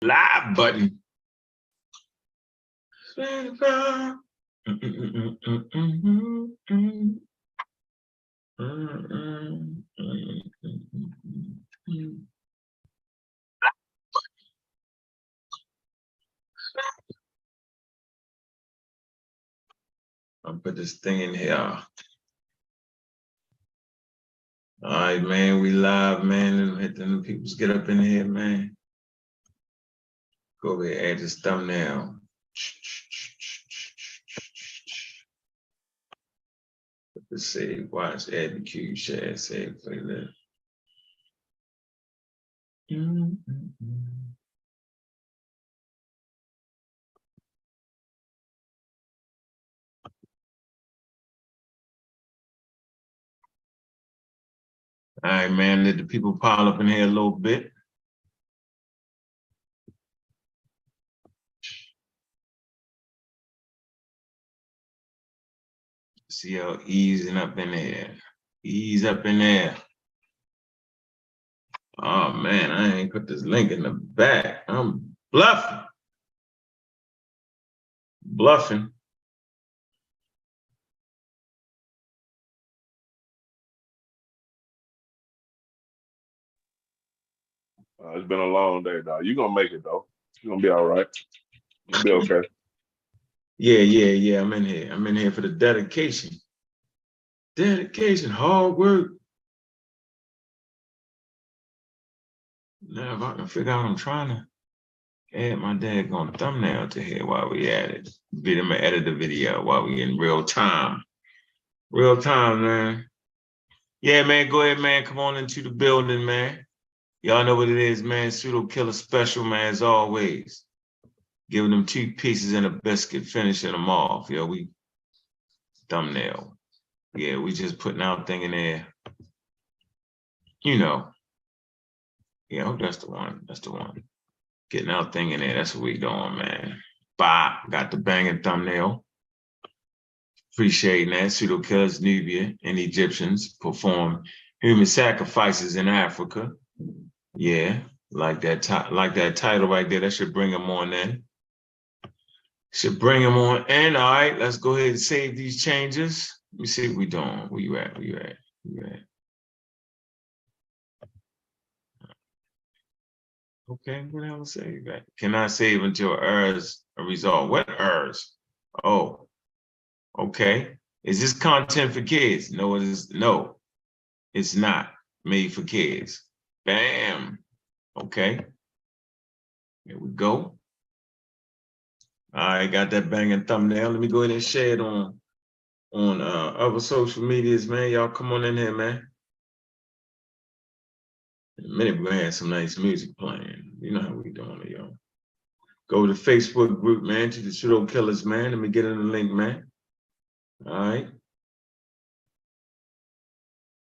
Live button. I'll put this thing in here. All right, man, we live, man. Let them peoples get up in here, man. Go over here, add this thumbnail. Let's save, watch, add the cue, share, save, playlist. All right, man, let the people pile up in here a little bit. See how easing up in there. Ease up in there. Oh man, I ain't put this link in the back. I'm bluffing. Bluffing. It's been a long day, dog. You're going to make it, though. You're going to be all right. You'll be okay. Yeah. I'm in here. I'm in here for the dedication. Dedication, hard work. Now, if I can figure out, I'm trying to add my daggone thumbnail to here while we at it. I'm gonna edit the video while we in real time. Real time, man. Yeah, man, go ahead, man. Come on into the building, man. Y'all know what it is, man. Pseudo Killer special, man, as always. Giving them 2 pieces and a biscuit, finishing them off. Yo, we thumbnail. Yeah, we just putting out thing in there. You know. Yeah, I hope that's the one. That's the one. Getting out thing in there. That's what we doing, man. Bop. Got the banging thumbnail. Appreciating that. Pseudo Killas, Nubian and Egyptians perform human sacrifices in Africa. Yeah, like that title right there. That should bring them on in. Should bring them on in. All right, let's go ahead and save these changes. Let me see what we doing. Where you at? Where you at? Where you at? Okay, what the hell is save that? Cannot save until errors are resolved. What errors? Oh, okay. Is this content for kids? No, it is. No, it's not made for kids. Bam. Okay. Here we go. All right, got that banging thumbnail. Let me go ahead and share it on other social medias, man. Y'all come on in here, man. In a minute, we're gonna have some nice music playing. You know how we doing it, yo. Go to the Facebook group, man, to the Pseudo Killers, man. Let me get in the link, man. All right.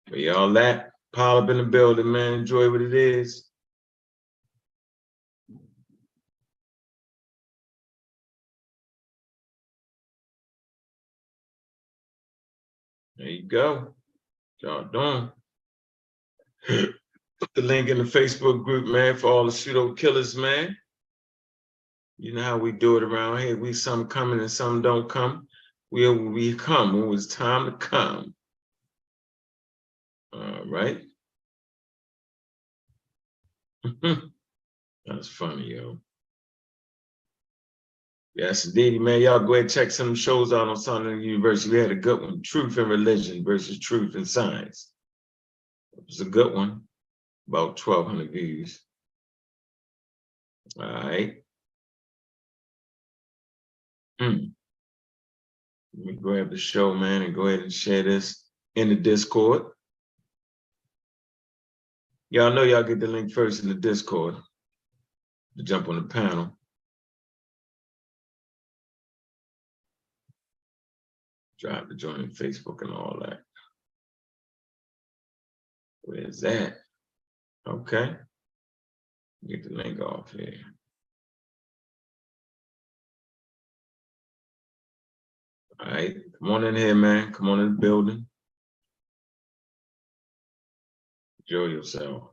Where y'all at? Pile up in the building, man. Enjoy what it is. There you go. Y'all doing. Put the link in the Facebook group, man, for all the Pseudo Killers, man. You know how we do it around here. We some coming and some don't come. We come when it's time to come. All right. That's funny, yo. Yes, indeed, man. Y'all go ahead and check some shows out on Southern University. We had a good one, Truth and Religion versus Truth and Science. It was a good one, about 1,200 views. All right. Let me grab the show, man, and go ahead and share this in the Discord. Y'all know y'all get the link first in the Discord to jump on the panel. Drive to join Facebook and all that. Where's that? Okay. Get the link off here. All right, come on in here, man. Come on in the building. Enjoy yourself.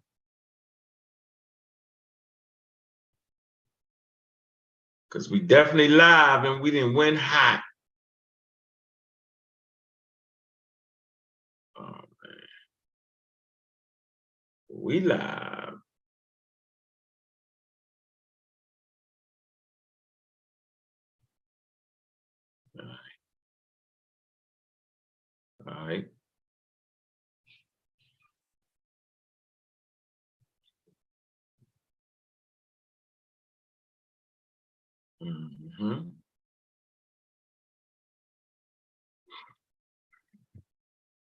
Because we definitely live and we didn't win hot. Oh, man. We live. All right. Mm-hmm.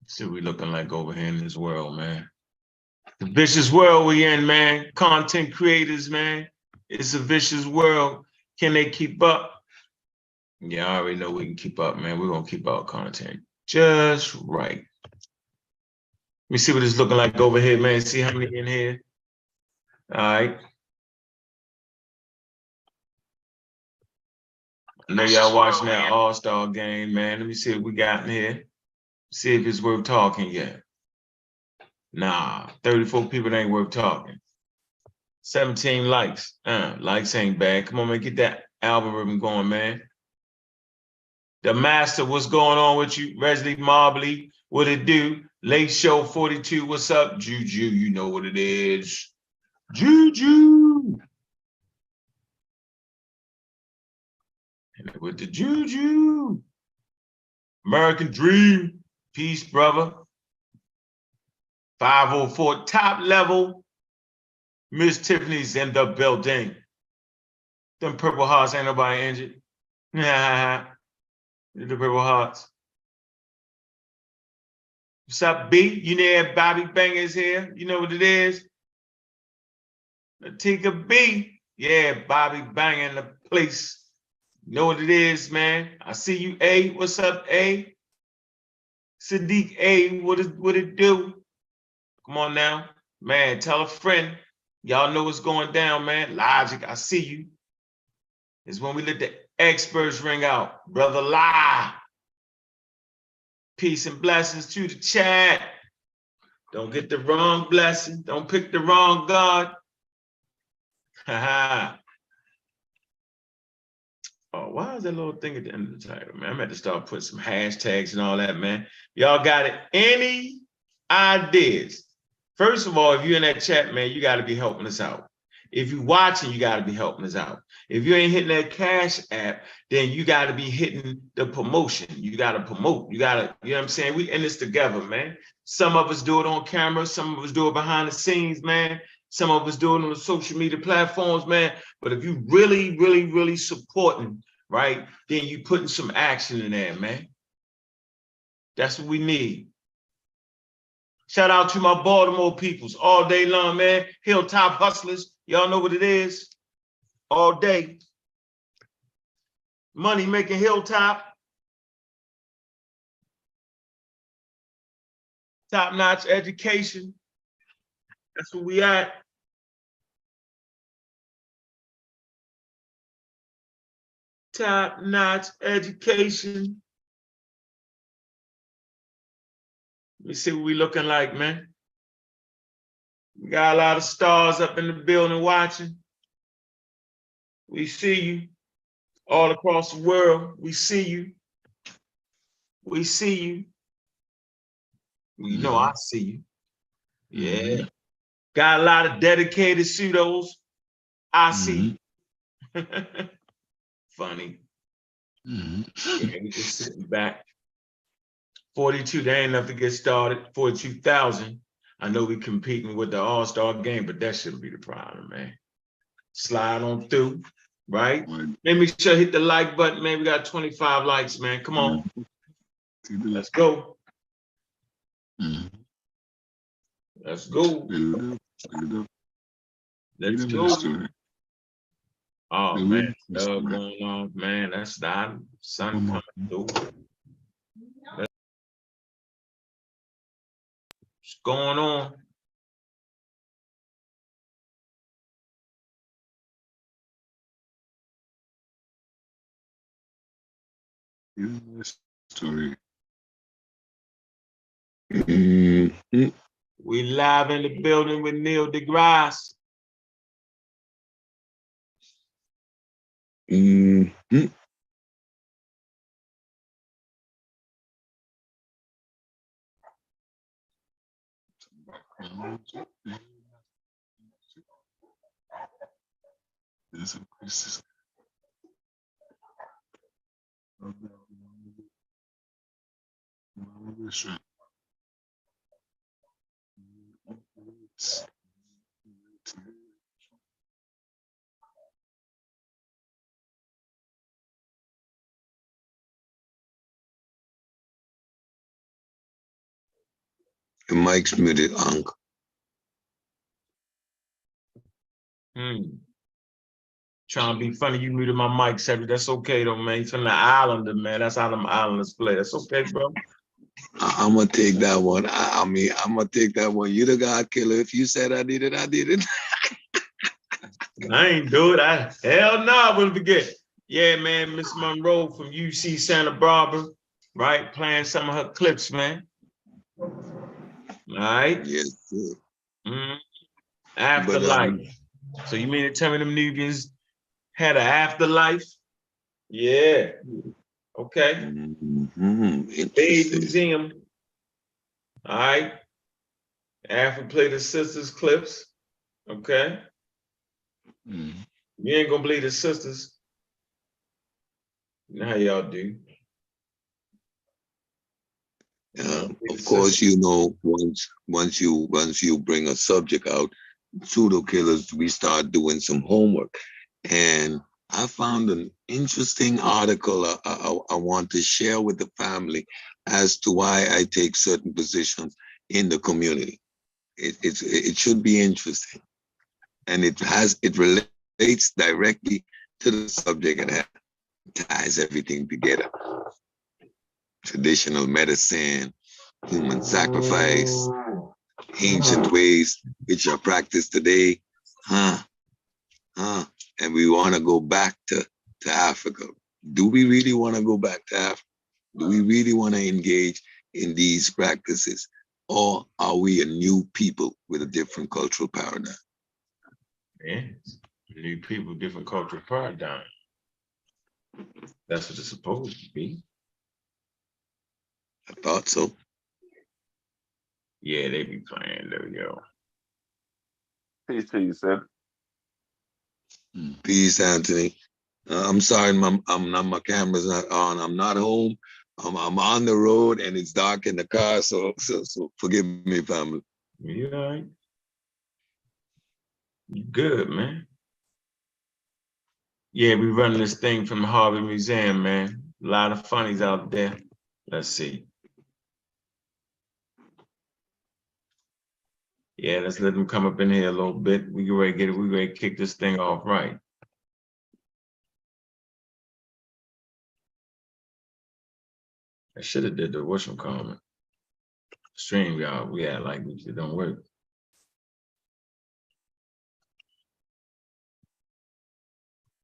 See what we looking like over here in this world, man. The vicious world we in, man. Content creators, man. It's a vicious world. Can they keep up? Yeah, I already know we can keep up, man. We're gonna keep our content just right. Let me see what it's looking like over here, man. See how many in here. All right. I know y'all watching that All-Star game, man. Let me see what we got in here. See if it's worth talking yet. Nah, 34 people ain't worth talking. 17 likes. Likes ain't bad. Come on, man, get that algorithm going, man. The Master, what's going on with you? Resley Marbley, what it do? Late Show 42, what's up? Juju, you know what it is. Juju. And with the Juju. American Dream. Peace, brother. 504 top level. Miss Tiffany's in the building. Them Purple Hearts ain't nobody injured. The Purple Hearts. What's up, B? You know Bobby Banger's here. You know what it is? Latika B. Yeah, Bobby Banger in the place. You know what it is, man. I see you, A. What's up, A? Sadiq A. What it do? Come on now. Man, tell a friend. Y'all know what's going down, man. Logic, I see you. It's when we let the experts ring out. Brother Lie. Peace and blessings to the chat. Don't get the wrong blessing. Don't pick the wrong God. Haha. Oh, why is that little thing at the end of the title, man? I'm going to start putting some hashtags and all that, man. Y'all got it? Any ideas? First of all, if you're in that chat, man, you got to be helping us out. If you're watching, you got to be helping us out. If you ain't hitting that Cash app, then you got to be hitting the promotion. You got to promote. You got to, you know what I'm saying? We in this together, man. Some of us do it on camera. Some of us do it behind the scenes, man. Some of us do it on the social media platforms, man. But if you really, really, really supporting, right, then you putting some action in there, man. That's what we need. Shout out to my Baltimore peoples all day long, man. Hilltop hustlers. Y'all know what it is. All day. Money making Hilltop. Top-notch education. That's where we at. Top-notch education. Let me see what we looking like, man. We got a lot of stars up in the building watching. We see you all across the world. We see you. We see you. You know I see you. Yeah. Got a lot of dedicated pseudos. I see you. Funny. Yeah, we just sitting back. 42, they ain't enough to get started. 42,000. I know we competing with the All-Star game, but that shouldn't be the problem, man. Slide on through, right? Let me sure hit the like button, man. We got 25 likes, man. Come on. Let's go. Let's go. Let's go. Oh, man. Going on, man. That's the sun coming through. What's going on? Story. We live in the building with Neil deGrasse. Mm-hmm. The mic's muted, Unc. Trying to be funny, you muted my mic, Cedric. That's okay though, man. You from the Islander, man. That's how them Islanders play. That's okay, bro. I'm gonna take that one. I mean, I'm gonna take that one. You the God killer. If you said I did it, I did it. I ain't do it. Hell no, I wouldn't forget. Yeah, man, Miss Monroe from UC Santa Barbara, right? Playing some of her clips, man. All right. Yes, sir. Afterlife. So you mean to tell me them Nubians had an afterlife? Yeah. Okay. Big museum. All right. After play the sisters clips. Okay. You ain't gonna believe the sisters. You know how y'all do. Of course, you know, once you bring a subject out, Pseudo Killers, we start doing some homework. And I found an interesting article I want to share with the family as to why I take certain positions in the community. It should be interesting. And it relates directly to the subject and ties everything together. Traditional medicine, human sacrifice, ancient ways which are practiced today, and we want to go back to Africa. Do we really want to go back to Africa? Do we really want to engage in these practices? Or are we a new people with a different cultural paradigm? Yeah, new people, different cultural paradigm. That's what it's supposed to be. I thought so. Yeah, they be playing. There we go. Peace to you, sir. Peace, Anthony. I'm sorry, my camera's not on. I'm not home. I'm on the road and it's dark in the car, so forgive me, family. You all right? You good, man. Yeah, we running this thing from the Harvard Museum, man. A lot of funnies out there. Let's see. Yeah, let's let them come up in here a little bit. We ready to get it. We ready to kick this thing off right. I should have did the whatchamacallit stream, y'all. We had like it don't work.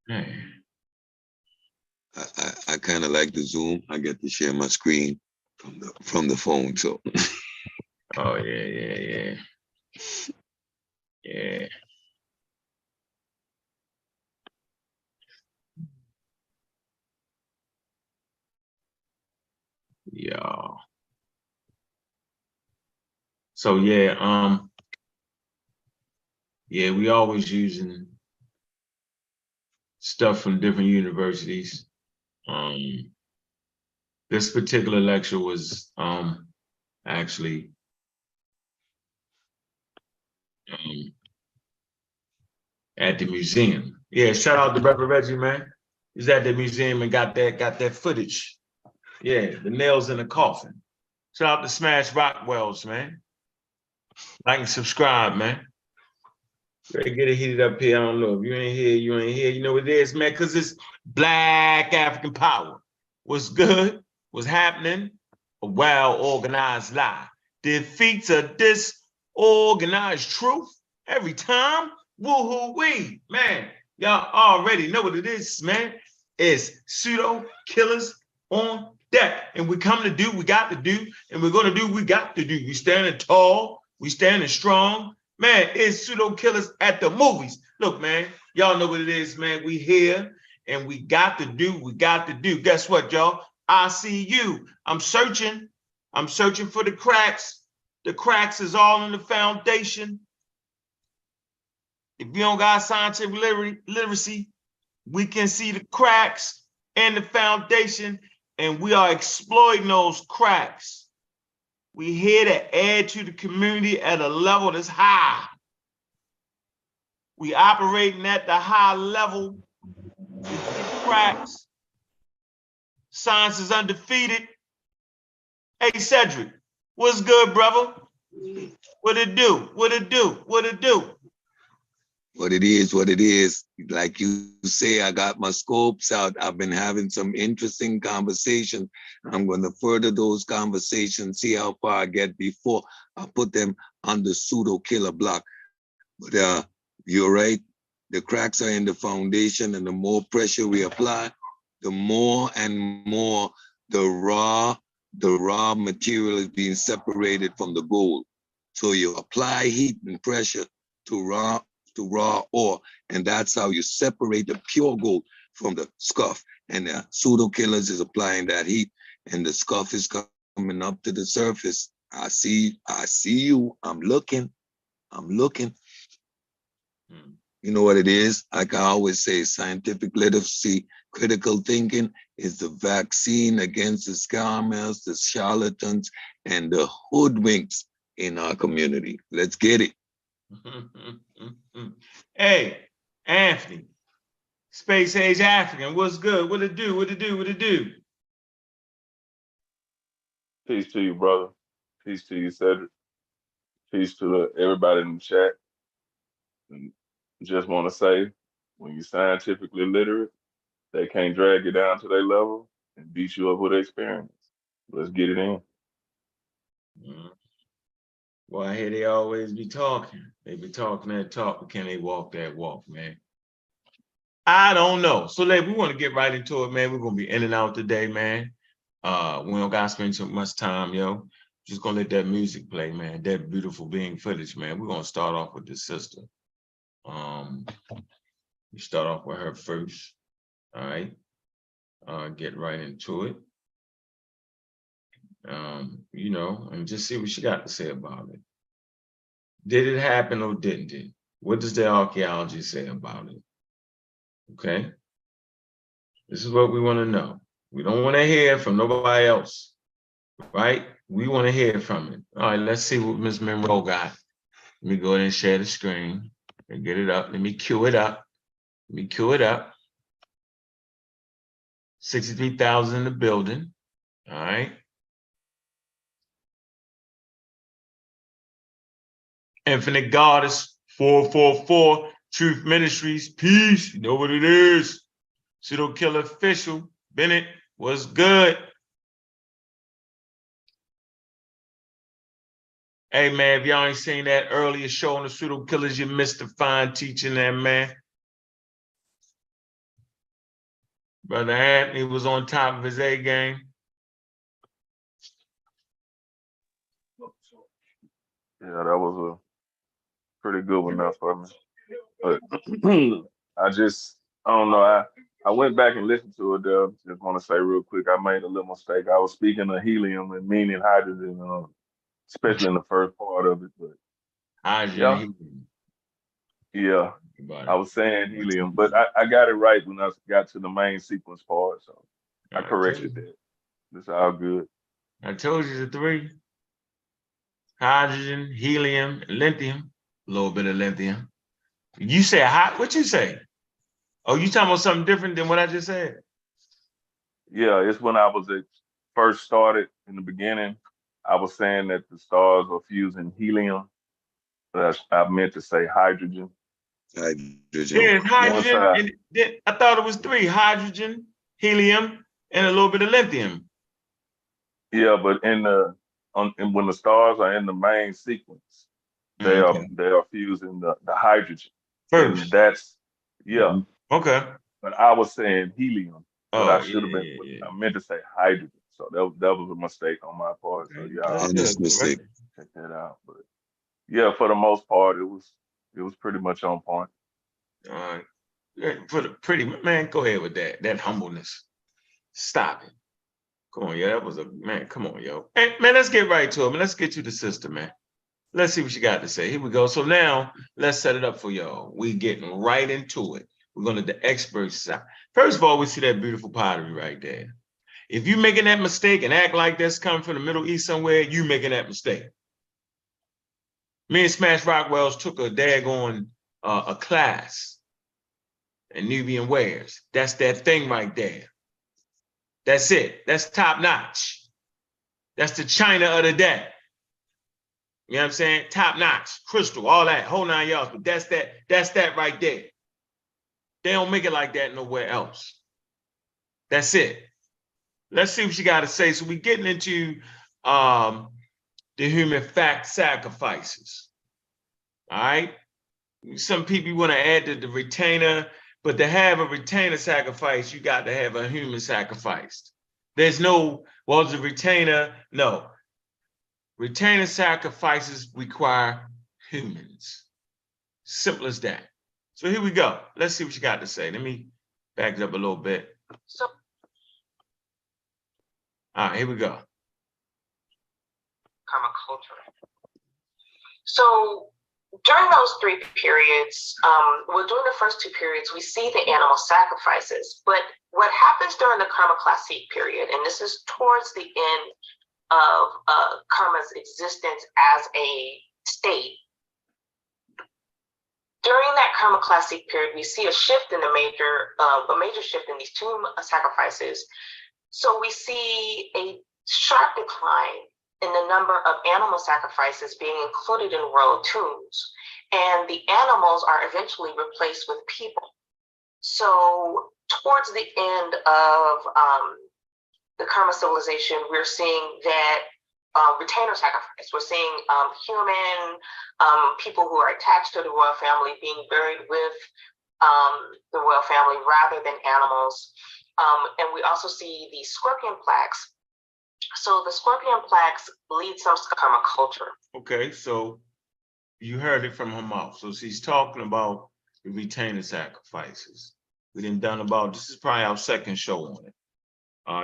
Man. I kind of like the Zoom. I get to share my screen from the phone. So. Oh yeah. Yeah. Yeah. So yeah, yeah, we always using stuff from different universities. This particular lecture was actually at the museum. Yeah, shout out to Reverend Reggie, man. He's at the museum and got that footage. Yeah, the nails in the coffin. Shout out to Smash Rockwells, man. Like and subscribe, man. Ready to get it heated up here. I don't know. If you ain't here, you ain't here. You know what it is, man, because it's Black African power. What's good? What's happening? A well-organized lie defeats a disorganized truth every time. Woo-hoo-wee, man. Y'all already know what it is, man. It's Pseudo Killers on deck. And we come to do, we got to do, and we're going to do, we got to do. We standing tall, we standing strong. Man, it's Pseudo Killers at the movies. Look, man, y'all know what it is, man. We here and we got to do. Guess what, y'all? I see you. I'm searching for the cracks. The cracks is all in the foundation. If you don't got scientific literacy, we can see the cracks in the foundation, and we are exploiting those cracks. We here to add to the community at a level that's high. We operating at the high level. We see cracks. Science is undefeated. Hey, Cedric, what's good, brother? What it do? What it do? What it do? What it is. Like you say, I got my scopes out. I've been having some interesting conversations. I'm going to further those conversations, see how far I get before I put them on the pseudo killer block. But you're right. The cracks are in the foundation, and the more pressure we apply, the more and more the raw material is being separated from the gold. So you apply heat and pressure to raw ore, and that's how you separate the pure gold from the scuff. And the pseudo killers is applying that heat, and the scuff is coming up to the surface. I see you. I'm looking. You know what it is? Like I always say, scientific literacy, critical thinking is the vaccine against the scammers, the charlatans, and the hoodwinks in our community. Let's get it. Hey, Anthony, Space Age African, what's good? What it do? What it do? What it do? Peace to you, brother. Peace to you, Cedric. Peace to everybody in the chat. And just want to say, when you're scientifically literate, they can't drag you down to their level and beat you up with experience. Let's get it in. Well, I hear they always be talking. They be talking that talk, but can they walk that walk, man? I don't know. So we want to get right into it, man. We're gonna be in and out today, man. We don't gotta spend so much time, yo. Just gonna let that music play, man. That beautiful being footage, man. We're gonna start off with this sister. We start off with her first. All right. Get right into it. You know, and just see what she got to say about it. Did it happen or didn't it? What does the archaeology say about it? Okay. This is what we want to know. We don't want to hear from nobody else, right? We want to hear from it. All right, let's see what Ms. Monroe got. Let me go ahead and share the screen and get it up. Let me cue it up. 63,000 in the building. All right. Infinite Goddess, 444, Truth Ministries, peace. You know what it is. Pseudo Killer Official, Bennett, what's good? Hey, man, if y'all ain't seen that earlier show on the Pseudo Killers, you missed the fine teaching there, man. Brother Anthony was on top of his A game. Yeah, that was a pretty good one now for me. But I don't know. I went back and listened to it. Just want to say real quick, I made a little mistake. I was speaking of helium and meaning hydrogen, especially in the first part of it. But Hydrogen. yeah, I was saying helium, but I got it right when I got to the main sequence part. So I corrected that. It's all good. I told you the three. Hydrogen, helium, and lithium. A little bit of lithium. You said hot. What you say? Oh, you talking about something different than what I just said? Yeah, it's when I was first started in the beginning. I was saying that the stars were fusing helium. I meant to say hydrogen. Hydrogen. Yeah, it's hydrogen. And I thought it was three: hydrogen, helium, and a little bit of lithium. Yeah, but when the stars are in the main sequence, they are fusing the hydrogen First. and that's Okay. But I was saying helium, but I should have been. Yeah. I meant to say hydrogen, so that was a mistake on my part. So Honest mistake. Check that out. But yeah, for the most part, it was pretty much on point. All right. For the pretty man, go ahead with that humbleness. Stop it. Come on, yeah, that was a man. Come on, yo. Hey, man, let's get right to it. Man, let's get you the sister, man. Let's see what you got to say. Here we go. So now let's set it up for y'all. We getting right into it. We're going to the expert side. First of all, we see that beautiful pottery right there. If you making that mistake and act like that's coming from the Middle East somewhere, you making that mistake. Me and Smash Rockwells took a daggone a class in Nubian wares. That's that thing right there. That's it. That's top notch. That's the China of the day. You know what I'm saying? Top notch, crystal, all that, whole 9 yards. But that's that right there. They don't make it like that nowhere else. That's it. Let's see what you got to say. So we're getting into the human fact sacrifices. All right. Some people want to add the retainer, but to have a retainer sacrifice, you got to have a human sacrifice. There's no, well, the retainer, no. Retainer sacrifices require humans. Simple as that. So here we go. Let's see what you got to say. Let me back it up a little bit. All right, here we go. Permaculture. So during those 3 periods, during the first 2 periods, we see the animal sacrifices. But what happens during the Karma Classic period, and this is towards the end of karma's existence as a state, during that Karma Classic period, we see a shift in a major shift in these 2 sacrifices. So we see a sharp decline in the number of animal sacrifices being included in royal tombs, and the animals are eventually replaced with people. So towards the end of the Karma civilization, we're seeing that retainer sacrifice. We're seeing human people who are attached to the royal family being buried with the royal family rather than animals. And we also see the scorpion plaques. So the scorpion plaques lead some karma culture. Okay, so you heard it from her mouth. So she's talking about the retainer sacrifices. We done about, this is probably our 2nd show on it.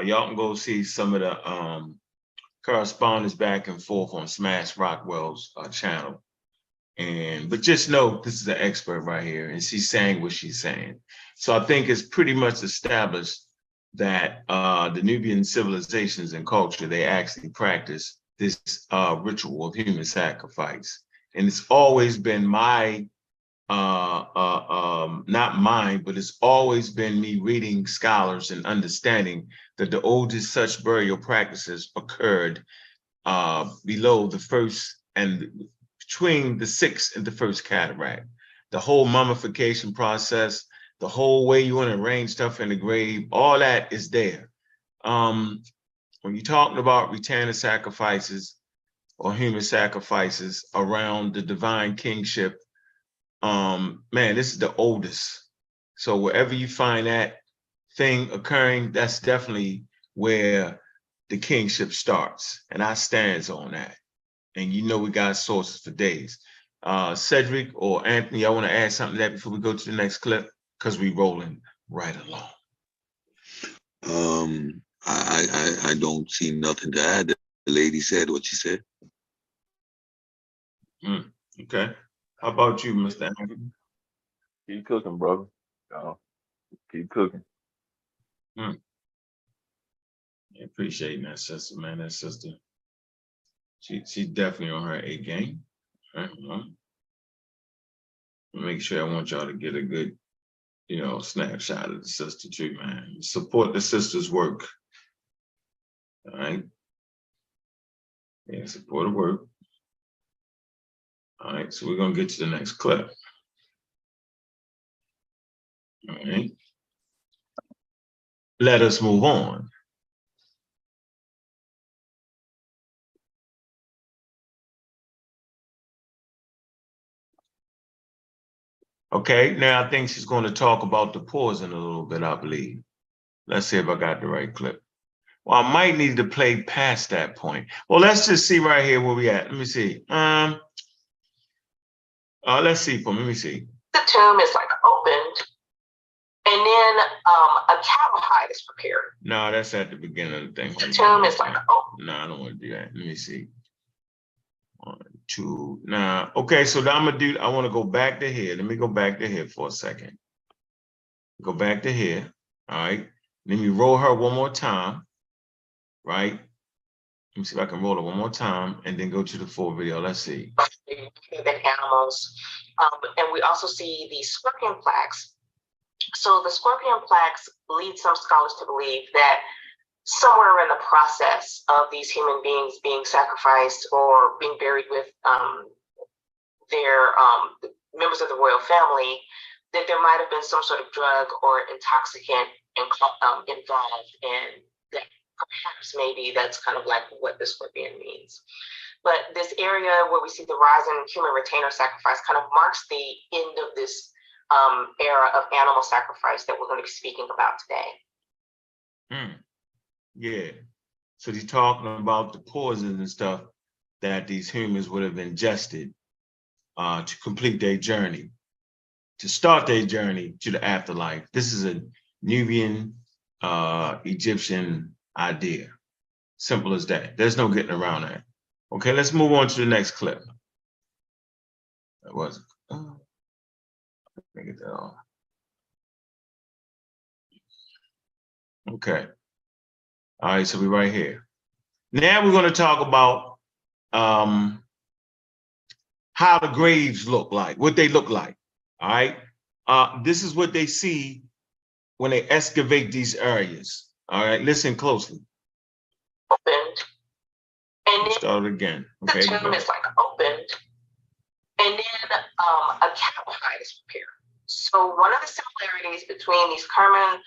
Y'all can go see some of the correspondence back and forth on Smash Rockwell's channel. But just know this is an expert right here, and she's saying what she's saying. So I think it's pretty much established that the Nubian civilizations and culture, they actually practice this ritual of human sacrifice. And it's always been my, not mine, but it's always been me reading scholars and understanding that the oldest such burial practices occurred below the first and between the 6th and the 1st cataract. The whole mummification process, the whole way you want to arrange stuff in the grave, all that is there. When you're talking about retainer sacrifices or human sacrifices around the divine kingship, man, this is the oldest. So wherever you find that thing occurring, that's definitely where the kingship starts. And I stands on that. And you know we got sources for days. Cedric or Anthony, I want to add something to that before we go to the next clip, because we rolling right along. I don't see nothing to add. The lady said what she said. Okay. How about you, Mr. Anthony? Keep cooking, brother. Keep cooking. I appreciate that, sister, man. That sister, she definitely on her A game. Right? Make sure I want y'all to get a good, snapshot of the sister too, man. Support the sister's work. All right. Yeah, support the work. All right, so we're gonna get to the next clip. All right. Let us move on. Okay, now I think she's going to talk about the poison a little bit, I believe. Let's see if I got the right clip. Well, I might need to play past that point. Well, let's just see right here where we at. Let me see. Let's see, let me see. The tomb is like opened, Then a cattle hide is prepared. No, that's at the beginning of the thing. The tomb is like, oh, No, I don't want to do that. Let me see. 1, 2. Now, okay, so now I want to go back to here. Let me go back to here for a second. Go back to here. All right. Let me roll her one more time. Right. Let me see if I can roll it one more time and then go to the full video. Let's see. The animals. And we also see the scorpion plaques. So the scorpion plaques lead some scholars to believe that somewhere in the process of these human beings being sacrificed or being buried with their members of the royal family, that there might have been some sort of drug or intoxicant involved, and that perhaps maybe that's kind of like what the scorpion means. But this area where we see the rise in human retainer sacrifice kind of marks the end of this era of animal sacrifice that we're going to be speaking about today. Yeah. So he's talking about the poisons and stuff that these humans would have ingested to complete their journey, to start their journey to the afterlife. This is a Nubian, Egyptian idea. Simple as that. There's no getting around that. Okay, let's move on to the next clip. That was get that off. Okay. All right, so we're right here. Now we're going to talk about how the graves look like, what they look like. All right. This is what they see when they excavate these areas. All right, listen closely. Opened. And then start again. Okay. The tomb is like opened. And then a cattle hide is prepared. So one of the similarities between these Kerman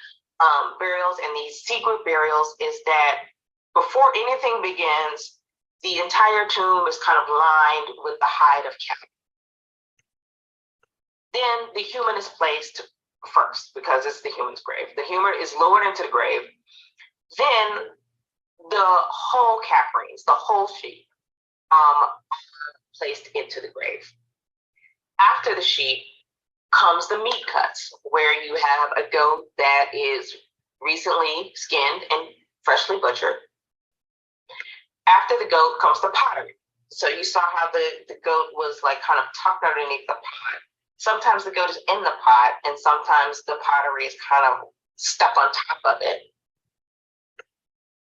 burials and these secret burials is that before anything begins, the entire tomb is kind of lined with the hide of cattle. Then the human is placed first because it's the human's grave. The human is lowered into the grave. Then the whole caprines, the whole sheep, are placed into the grave. After the sheep comes the meat cuts, where you have a goat that is recently skinned and freshly butchered. After the goat comes the pottery. So you saw how the goat was like kind of tucked underneath the pot. Sometimes the goat is in the pot, and sometimes the pottery is kind of stuck on top of it.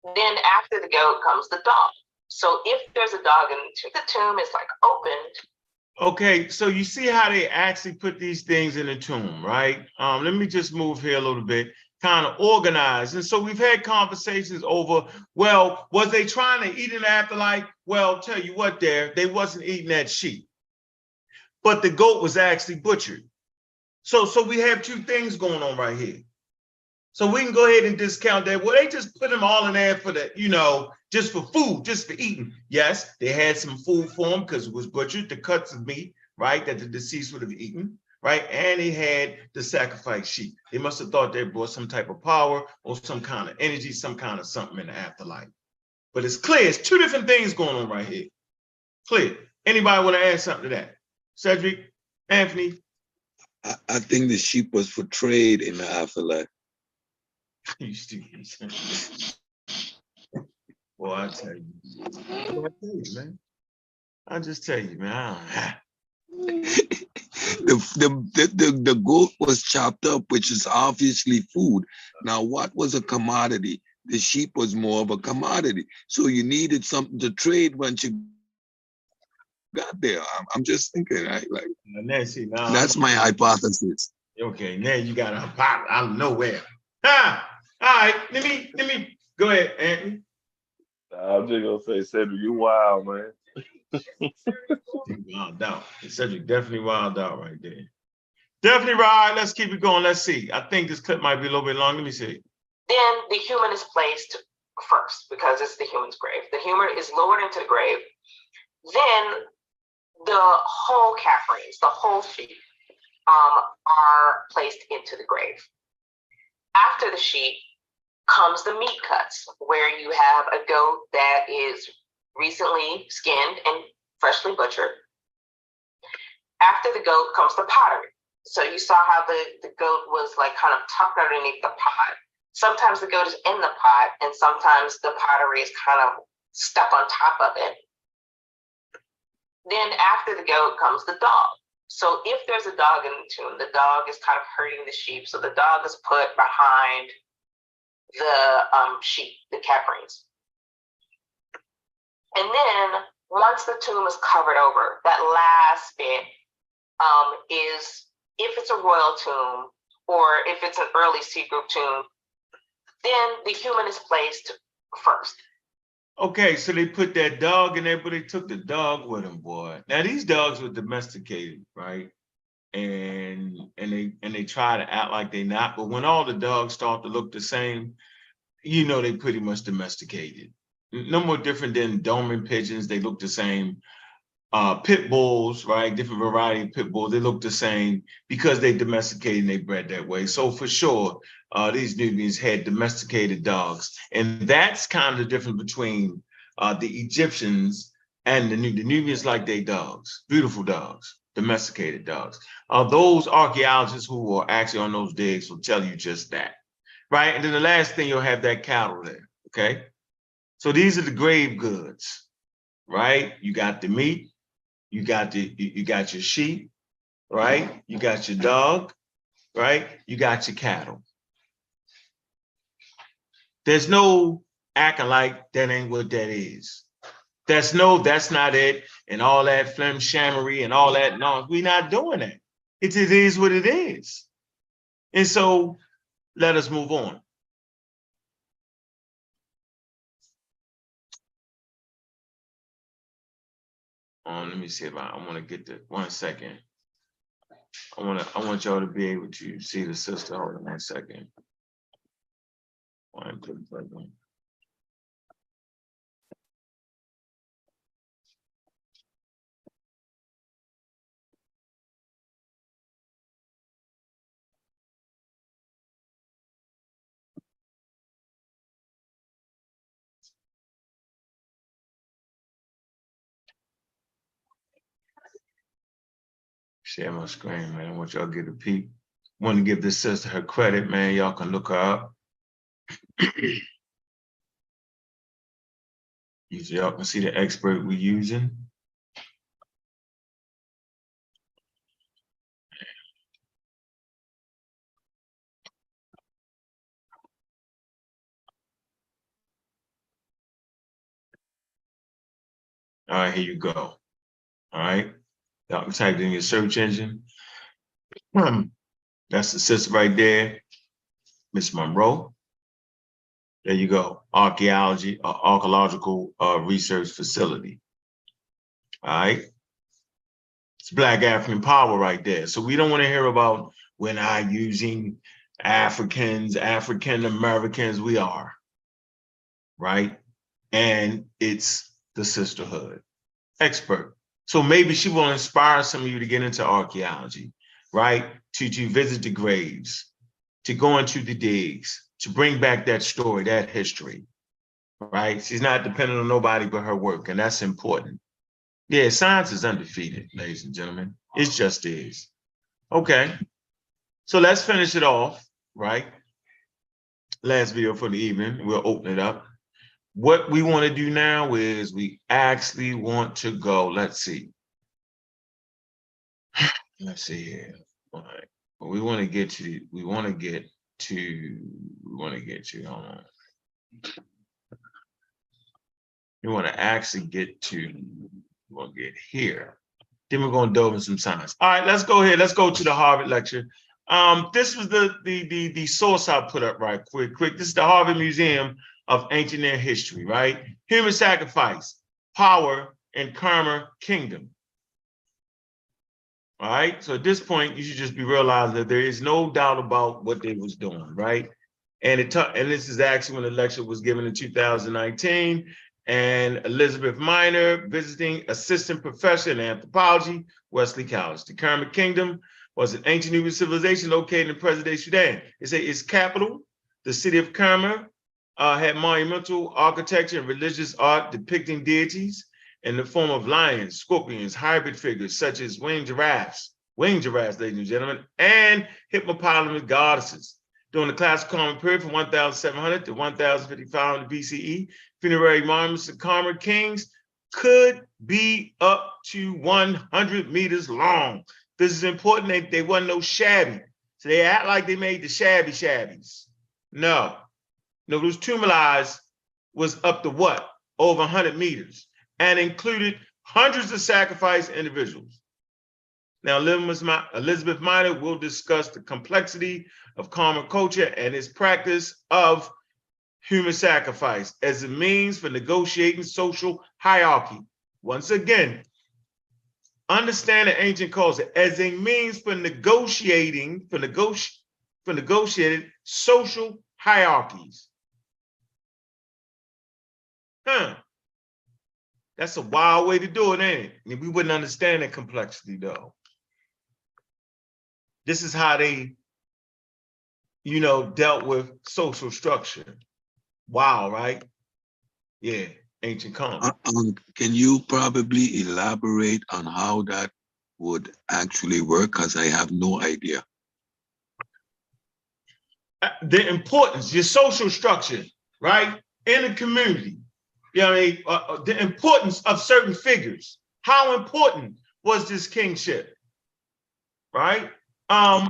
Then after the goat comes the dog. So if there's a dog in the tomb, it's like opened. Okay, so you see how they actually put these things in the tomb, right? Let me just move here a little bit, kind of organize. And so we've had conversations over, well, was they trying to eat in the afterlife? Well, tell you what, they wasn't eating that sheep, but the goat was actually butchered. So we have two things going on right here. So we can go ahead and discount that. Well, they just put them all in there for the, just for food, just for eating. Yes, they had some food for them because it was butchered, the cuts of meat, right, that the deceased would have eaten, right? And they had the sacrificed sheep. They must have thought they brought some type of power or some kind of energy, some kind of something in the afterlife. But it's clear, it's two different things going on right here. Clear. Anybody want to add something to that? Cedric, Anthony? I think the sheep was for trade in the afterlife. You stupid. Well, I tell you, man. I just tell you, man. The goat was chopped up, which is obviously food. Now, what was a commodity? The sheep was more of a commodity. So you needed something to trade once you got there. I'm just thinking, right? Like, that's my hypothesis. Okay, now you got a pop out of nowhere. All right, let me go ahead, Anthony. I'm just gonna say, Cedric, you wild, man. Wild out. Cedric definitely wild out right there. Definitely right. Let's keep it going. Let's see. I think this clip might be a little bit long. Let me see. Then the human is placed first because it's the human's grave. The human is lowered into the grave. Then the whole caprines, the whole sheep, are placed into the grave. After the sheep comes the meat cuts, where you have a goat that is recently skinned and freshly butchered. After the goat comes the pottery. So you saw how the goat was like kind of tucked underneath the pot. Sometimes the goat is in the pot, and sometimes the pottery is kind of stuck on top of it. Then after the goat comes the dog. So if there's a dog in the tomb, the dog is kind of herding the sheep. So the dog is put behind the sheep, the caprines. And then once the tomb is covered over, that last bit is, if it's a royal tomb or if it's an early seed group tomb, then the human is placed first. Okay, so they put that dog in there, but they took the dog with them, boy. Now these dogs were domesticated, right? And they try to act like they're not, but when all the dogs start to look the same, you know they pretty much domesticated. No more different than Doberman pigeons. They look the same. Pit bulls, right? Different variety of pit bulls. They look the same because they domesticated and they bred that way. So for sure, these Nubians had domesticated dogs, and that's kind of the difference between the Egyptians and the Nubians. Like their dogs, beautiful dogs, domesticated dogs. Those archaeologists who are actually on those digs will tell you just that, right? And then the last thing, you'll have that cattle there. Okay, so these are the grave goods, right? You got the meat. You got your sheep, right? You got your dog, right? You got your cattle. There's no acting like that ain't what that is. That's not it, and all that flim-shammery and all that. No, we're not doing that. It is what it is. And so let us move on. Let me see if I want to get the 1 second. I want y'all to be able to see the sister. Hold on 1 second. Share my screen, man. I want y'all to get a peek. Want to give this sister her credit, man. Y'all can look her up. Y'all can see the expert we're using. All right, here you go. All right. Y'all can type it in your search engine. That's the sister right there, Miss Monroe. There you go. Archeological research facility. All right. It's Black African power right there. So we don't want to hear about we're not using Africans, African Americans. We are. Right. And it's the sisterhood. Expert. So maybe she will inspire some of you to get into archaeology, right? To visit the graves, to go into the digs, to bring back that story, that history, right? She's not dependent on nobody but her work, and that's important. Yeah, science is undefeated, ladies and gentlemen. It just is. Okay, so let's finish it off, right? Last video for the evening, we'll open it up. What we want to do now is we actually want to go, let's see. Let's see here. All right. Well, we want to get to, hold on. We want to actually get to, we'll get here. Then we're going to delve in some science. All right, let's go ahead. Let's go to the Harvard lecture. This was the source I put up right quick. This is the Harvard Museum of Ancient Near History, right? Human sacrifice, power, and karma kingdom. All right, so at this point, you should just be realizing that there is no doubt about what they was doing, right? And this is actually when the lecture was given in 2019, and Elizabeth Minor, visiting assistant professor in anthropology, Wesley College. The Kerma Kingdom was an ancient Nubian civilization located in present-day Sudan. Its capital, the city of Kerma, had monumental architecture and religious art depicting deities in the form of lions, scorpions, hybrid figures such as winged giraffes, winged giraffes, ladies and gentlemen, and hippopotamus goddesses. During the classical common period from 1700 to 1500 BCE, funerary monuments of common kings could be up to 100 meters long. This is important. They wasn't no shabby. So they act like they made the shabbies. No, those tumuli was up to what? Over 100 meters and included hundreds of sacrificed individuals. Now, Elizabeth Minor will discuss the complexity of common culture and its practice of human sacrifice as a means for negotiating social hierarchy. Once again, understand the ancient culture as a means for negotiating social hierarchies. That's a wild way to do it, ain't it? We wouldn't understand that complexity, though. This is how they, dealt with social structure. Wow, right? Yeah, ancient culture. Can you probably elaborate on how that would actually work? Because I have no idea. The importance, your social structure, right? In the community. The importance of certain figures. How important was this kingship? Right? How,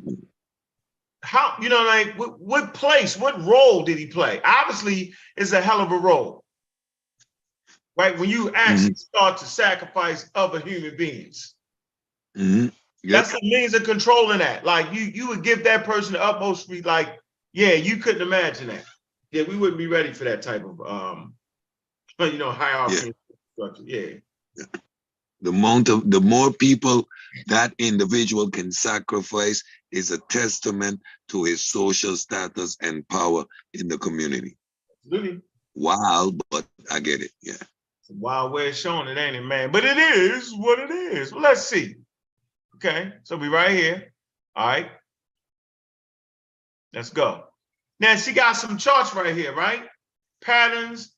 what place, what role did he play? Obviously, it's a hell of a role. Right? When you actually start to sacrifice other human beings. Yep. That's a means of controlling that. Like you would give that person the utmost, like, yeah, you couldn't imagine that. Yeah, we wouldn't be ready for that type of hierarchy structure. Yeah. The more people that individual can sacrifice is a testament to his social status and power in the community. Absolutely. Wild, but I get it. Yeah. It's a wild way of showing it, ain't it, man? But it is what it is. Well, let's see. Okay, so we right here. All right. Let's go. Now she got some charts right here, right? Patterns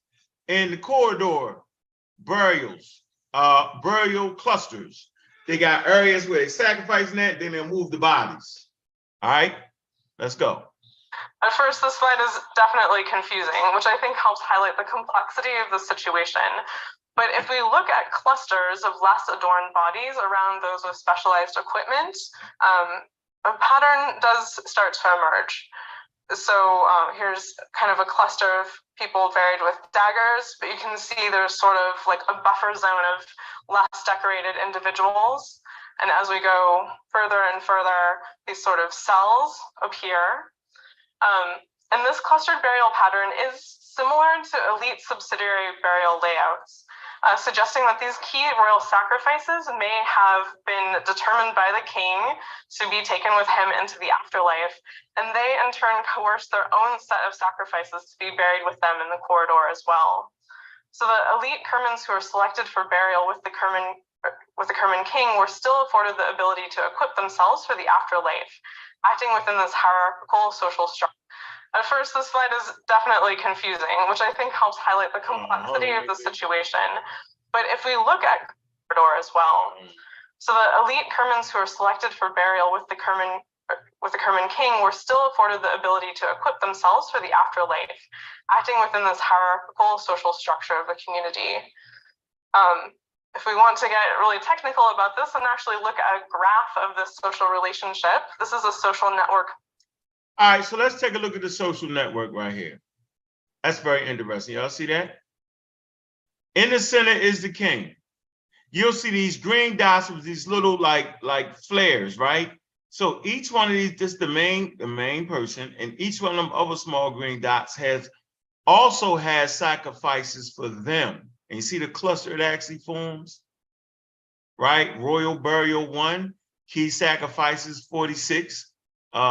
in the corridor, burials, burial clusters. They got areas where they sacrificing that, then they'll move the bodies. All right, let's go. At first, this slide is definitely confusing, which I think helps highlight the complexity of the situation. But if we look at clusters of less adorned bodies around those with specialized equipment, a pattern does start to emerge. So here's kind of a cluster of people buried with daggers, but you can see there's sort of like a buffer zone of less decorated individuals. And as we go further and further, these sort of cells appear. And this clustered burial pattern is similar to elite subsidiary burial layouts, suggesting that these key royal sacrifices may have been determined by the king to be taken with him into the afterlife, and they in turn coerced their own set of sacrifices to be buried with them in the corridor as well. So the elite Kermans who were selected for burial with the Kerman king were still afforded the ability to equip themselves for the afterlife, acting within this hierarchical social structure. At first, this slide is definitely confusing, which I think helps highlight the complexity of the situation. But if we look at corridor as well, so the elite Kermans who were selected for burial with the Kerman king were still afforded the ability to equip themselves for the afterlife, acting within this hierarchical social structure of the community. If we want to get really technical about this and actually look at a graph of this social relationship, this is a social network. All right, so let's take a look at the social network right here. That's very interesting. Y'all see that? In the center is the king. You'll see these green dots with these little like flares, right? So each one of these, this is the main person, and each one of them other small green dots also has sacrifices for them. And you see the cluster it actually forms, right? Royal burial 1, key sacrifices 46.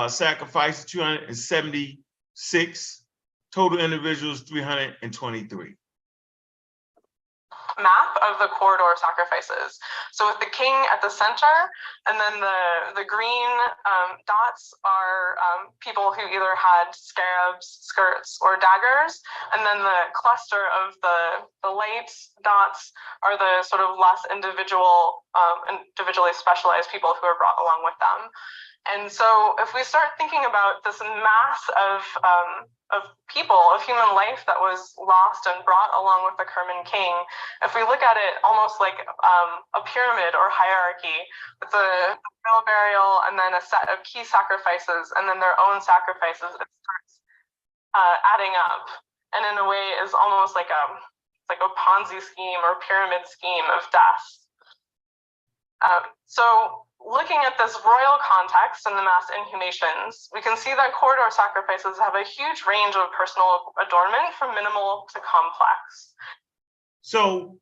Sacrifices 276, total individuals 323. map of the corridor sacrifices. So with the king at the center, and then the green dots are people who either had scarabs, skirts, or daggers, and then the cluster of the light dots are the sort of less individually specialized people who are brought along with them. And so if we start thinking about this mass of people, of human life that was lost and brought along with the Kerman king, if we look at it almost like a pyramid or hierarchy, with a real burial and then a set of key sacrifices and then their own sacrifices, it starts adding up. And in a way is almost like a Ponzi scheme or pyramid scheme of death. So looking at this royal context and the mass inhumations, we can see that corridor sacrifices have a huge range of personal adornment from minimal to complex. So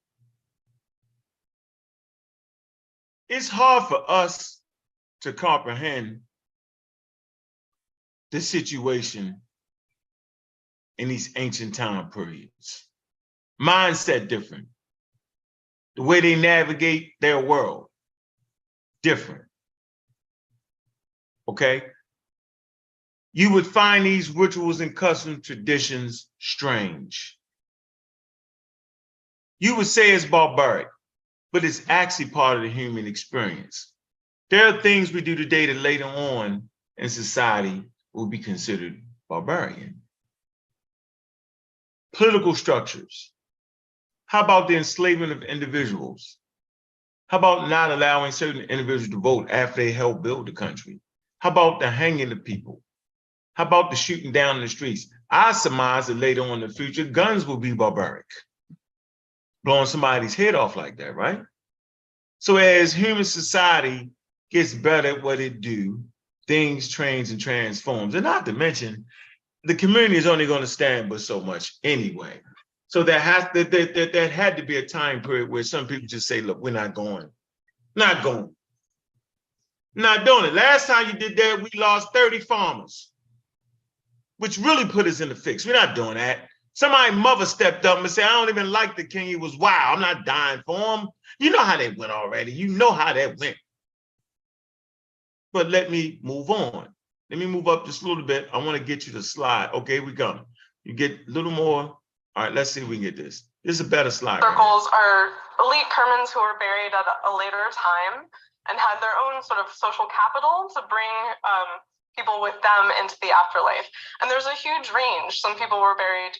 it's hard for us to comprehend the situation in these ancient time periods. Mindset different. The way they navigate their world, different. Okay? You would find these rituals and custom traditions strange. You would say it's barbaric, but it's actually part of the human experience. There are things we do today that later on in society will be considered barbarian. Political structures. How about the enslavement of individuals? How about not allowing certain individuals to vote after they helped build the country? How about the hanging of people? How about the shooting down in the streets? I surmise that later on in the future, guns will be barbaric. Blowing somebody's head off like that, right? So as human society gets better at what it do, things change and transforms. And not to mention, the community is only going to stand but so much anyway. So there had to be a time period where some people just say, look, we're not going. Not going. Not doing it. Last time you did that, we lost 30 farmers, which really put us in the fix. We're not doing that. Somebody's mother stepped up and said, I don't even like the king. He was wild. I'm not dying for him. You know how that went already. You know how that went. But let me move on. Let me move up just a little bit. I want to get you the slide. Okay, we come. You get a little more. All right, let's see if we can get this. This is a better slide. Circles are elite Kermans who were buried at a later time and had their own sort of social capital to bring people with them into the afterlife. And there's a huge range. Some people were buried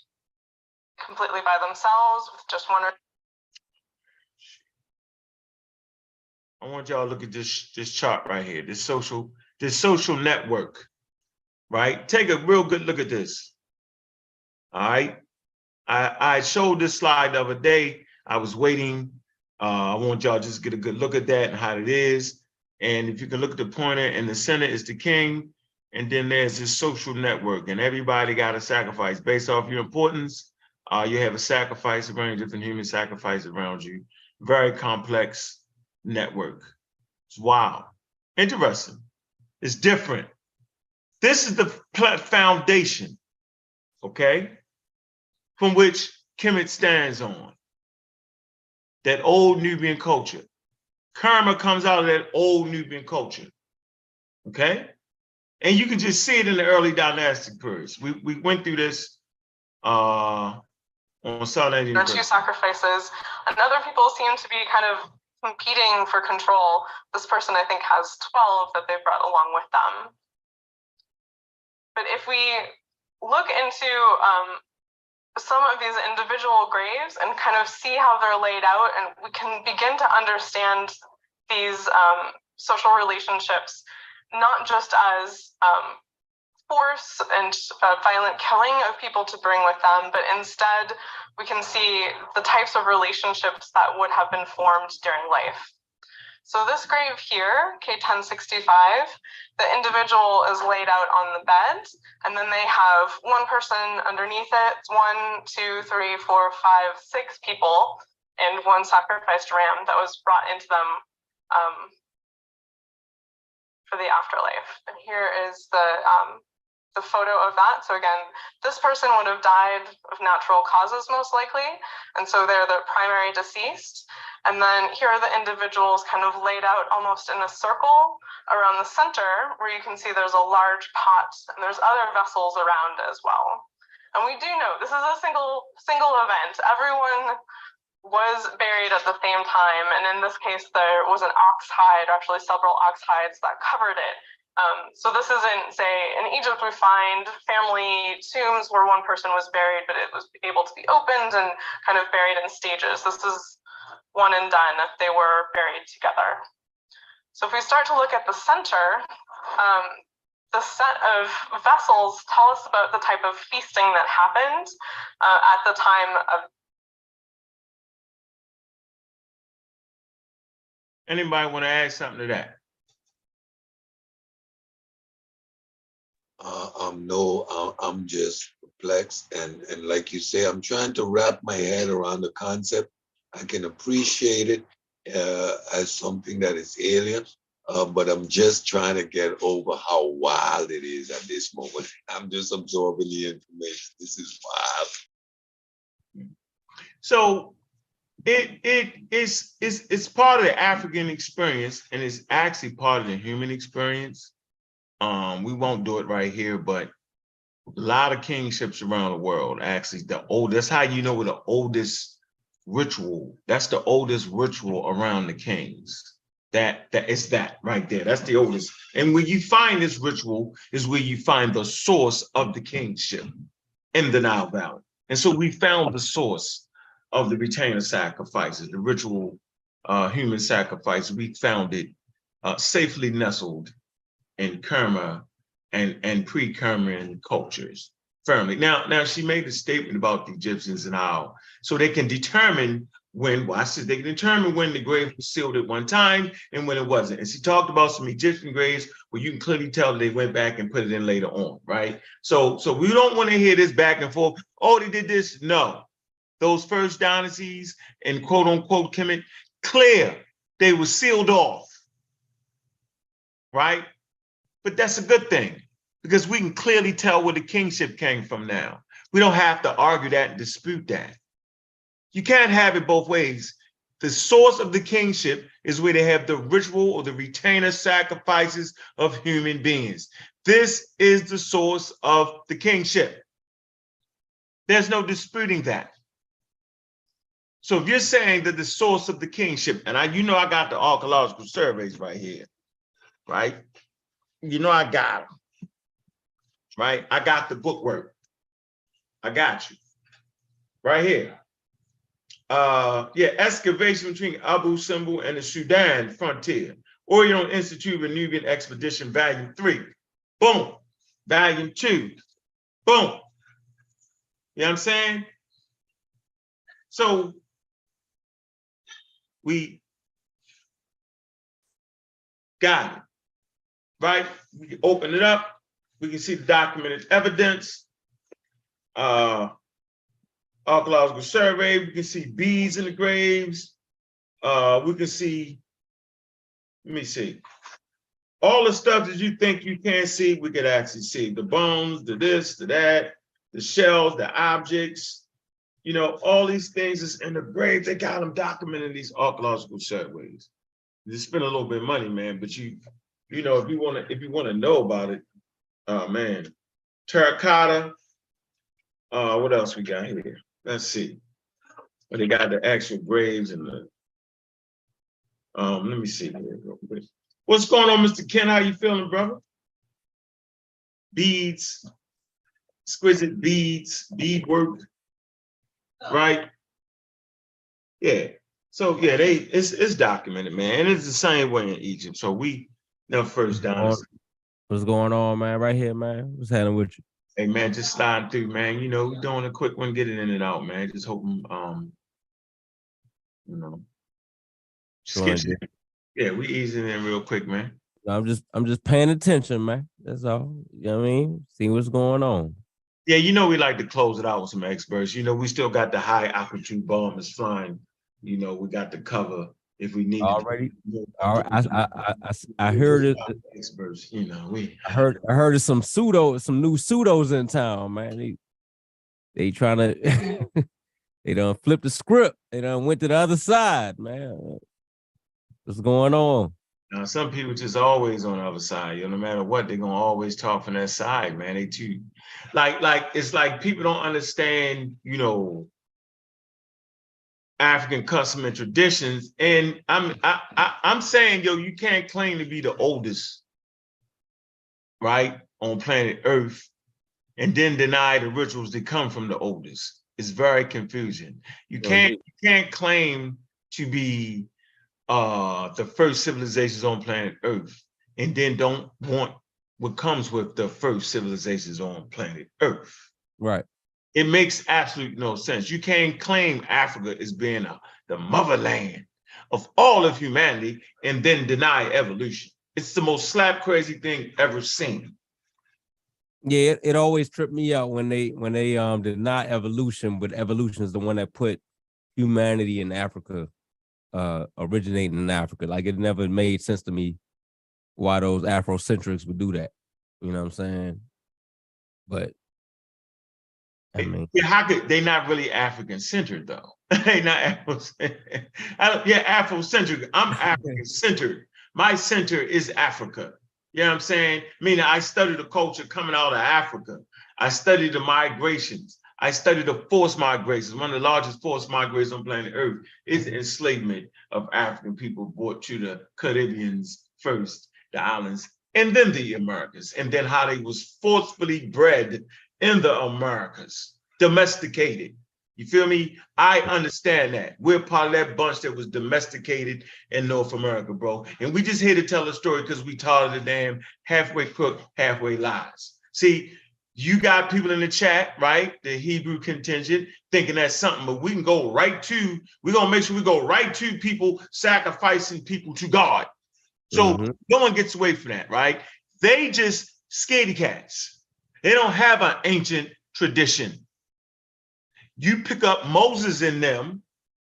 completely by themselves with just one or. I want y'all to look at this chart right here, this social network, right? Take a real good look at this. All right. I showed this slide the other day. I was waiting. I want y'all to just get a good look at that and how it is. And if you can look at the pointer in the center is the king. And then there's this social network and everybody got a sacrifice based off your importance. You have a sacrifice, a range of different human sacrifices around you. Very complex network. It's wild. Interesting. It's different. This is the foundation, okay, from which Kemet stands on. That old Nubian culture. Karma comes out of that old Nubian culture, okay? And you can just see it in the early dynastic periods. We went through this on Southern There are two sacrifices, and other people seem to be kind of competing for control. This person, I think, has 12 that they've brought along with them. But if we look into some of these individual graves and kind of see how they're laid out, and we can begin to understand these social relationships, not just as force and violent killing of people to bring with them, but instead we can see the types of relationships that would have been formed during life. So this grave here, K1065, the individual is laid out on the bed, and then they have one person underneath it, 1, 2, 3, 4, 5, 6 people, and one sacrificed ram that was brought into them for the afterlife. And here is the the photo of that. So again, this person would have died of natural causes most likely, and so they're the primary deceased. And then here are the individuals kind of laid out almost in a circle around the center, where you can see there's a large pot and there's other vessels around as well. And we do know this is a single event. Everyone was buried at the same time, and in this case there was an ox hide, actually several ox hides that covered it. So this isn't, say, in Egypt we find family tombs where one person was buried, but it was able to be opened and kind of buried in stages. This is one and done. They were buried together. So if we start to look at the center, the set of vessels tell us about the type of feasting that happened at the time of. Anybody want to add something to that? No, I'm just perplexed, and like you say, I'm trying to wrap my head around the concept. I can appreciate it as something that is alien, but I'm just trying to get over how wild it is at this moment. I'm just absorbing the information. This is wild. So it's part of the African experience, and it's actually part of the human experience. We won't do it right here, but a lot of kingships around the world, actually the oldest, that's how you know the oldest ritual. That's the oldest ritual around the kings. That it's that right there. That's the oldest. And where you find this ritual is where you find the source of the kingship in the Nile Valley. And so we found the source of the retainer sacrifices, the ritual human sacrifice. We found it safely nestled in Kerma and pre-Kerman cultures firmly. Now she made a statement about the Egyptians and how, so they can determine when, well, I said they can determine when the grave was sealed at one time and when it wasn't. And she talked about some Egyptian graves where you can clearly tell that they went back and put it in later on, right? So we don't want to hear this back and forth. Oh, they did this. No, those first dynasties and quote unquote Kemet, clear, they were sealed off, right? But that's a good thing, because we can clearly tell where the kingship came from now. We don't have to argue that and dispute that. You can't have it both ways. The source of the kingship is where they have the ritual or the retainer sacrifices of human beings. This is the source of the kingship. There's no disputing that. So if you're saying that the source of the kingship, and I got the archaeological surveys right here, right? I got them, right? I got the bookwork. I got you right here. Excavation between Abu Simbel and the Sudan frontier. Oriental Institute of Nubian Expedition, Volume 3. Boom. Volume 2. Boom. You know what I'm saying? So we got it. Right? We can open it up. We can see the documented evidence. Archaeological survey. We can see beads in the graves. We can see, let me see. All the stuff that you think you can't see, we could actually see. The bones, the this, the that, the shells, the objects. All these things is in the grave. They got them documented in these archaeological surveys. You spend a little bit of money, man, but if you want to know about it, man, terracotta. What else we got here? Let's see. Well, they got the actual graves and the. Let me see here real quick. What's going on, Mr. Ken? How you feeling, brother? Beads, exquisite beads, beadwork, right? Yeah. So yeah, it's documented, man, and it's the same way in Egypt. So we. No, first dynasty. What's going on, man? Right here, man. What's happening with you? Hey, man, just slide through, man. We're doing a quick one, get it in and out, man. Just hoping, yeah, we easing in real quick, man. I'm just paying attention, man. That's all. You know what I mean? See what's going on. Yeah, we like to close it out with some experts. We still got the high altitude bombers flying. We got to cover if we need already. to. All right, I heard it. Experts, you know, I heard of some new pseudos in town, man. They trying to they done flipped the script. They done went to the other side, man. What's going on? Now, some people just always on the other side. You know, no matter what, they're gonna always talk from that side, man. They too, like it's like people don't understand, you know, African custom and traditions. And I'm saying, yo, you can't claim to be the oldest, right, on planet Earth, and then deny the rituals that come from the oldest. It's very confusing. You can't claim to be the first civilizations on planet Earth, and then don't want what comes with the first civilizations on planet Earth. Right. It makes absolutely no sense. You can't claim Africa as being the motherland of all of humanity and then deny evolution. It's the most slap crazy thing ever seen. Yeah, it always tripped me out when they deny evolution, but evolution is the one that put humanity in Africa, originating in Africa. Like, it never made sense to me why those Afrocentrics would do that. You know what I'm saying? But I mean, yeah, how could they not really African centered though? They not Afrocentric. Afrocentric. I'm African centered. My center is Africa. You know what I'm saying? Meaning I study the culture coming out of Africa. I study the migrations. I study the forced migrations. One of the largest forced migrations on planet Earth is the enslavement of African people brought to the Caribbeans first, the islands, and then the Americas, and then how they was forcefully bred in the Americas, domesticated. You feel me? I understand that. We're part of that bunch that was domesticated in North America, bro. And we just here to tell a story because we taught the damn halfway crook, halfway lies. See, you got people in the chat, right? The Hebrew contingent thinking that's something, but we can go right to, we're going to make sure we go right to people sacrificing people to God. So no one gets away from that, right? They just scaredy cats. They don't have an ancient tradition. You pick up Moses and them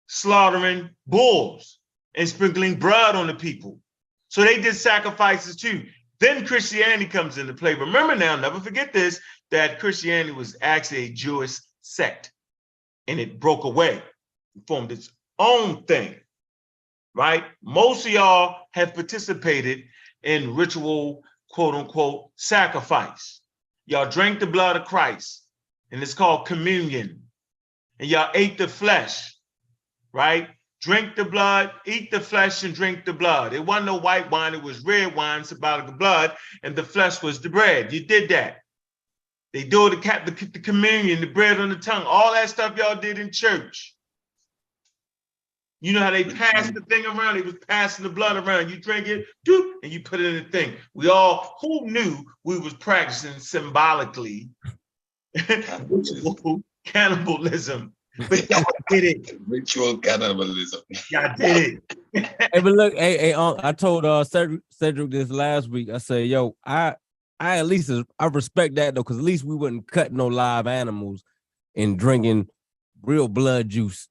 slaughtering bulls and sprinkling blood on the people. So they did sacrifices too. Then Christianity comes into play. Remember now, never forget this, that Christianity was actually a Jewish sect and it broke away and formed its own thing, right? Most of y'all have participated in ritual, quote unquote, sacrifice. Y'all drank the blood of Christ and it's called communion. And y'all ate the flesh, right? Drink the blood, eat the flesh, and drink the blood. It wasn't no white wine, it was red wine, symbolic blood, and the flesh was the bread. You did that. They do the communion, the bread on the tongue, all that stuff y'all did in church. You know how they passed the thing around? They was passing the blood around. You drink it, doop, and you put it in the thing. We all, who knew we was practicing symbolically cannibalism? But y'all did it. Ritual cannibalism. Y'all did it. hey, but look, hey, I told Cedric this last week. I said, yo, I at least I respect that though, because at least we wouldn't cut no live animals and drinking real blood juice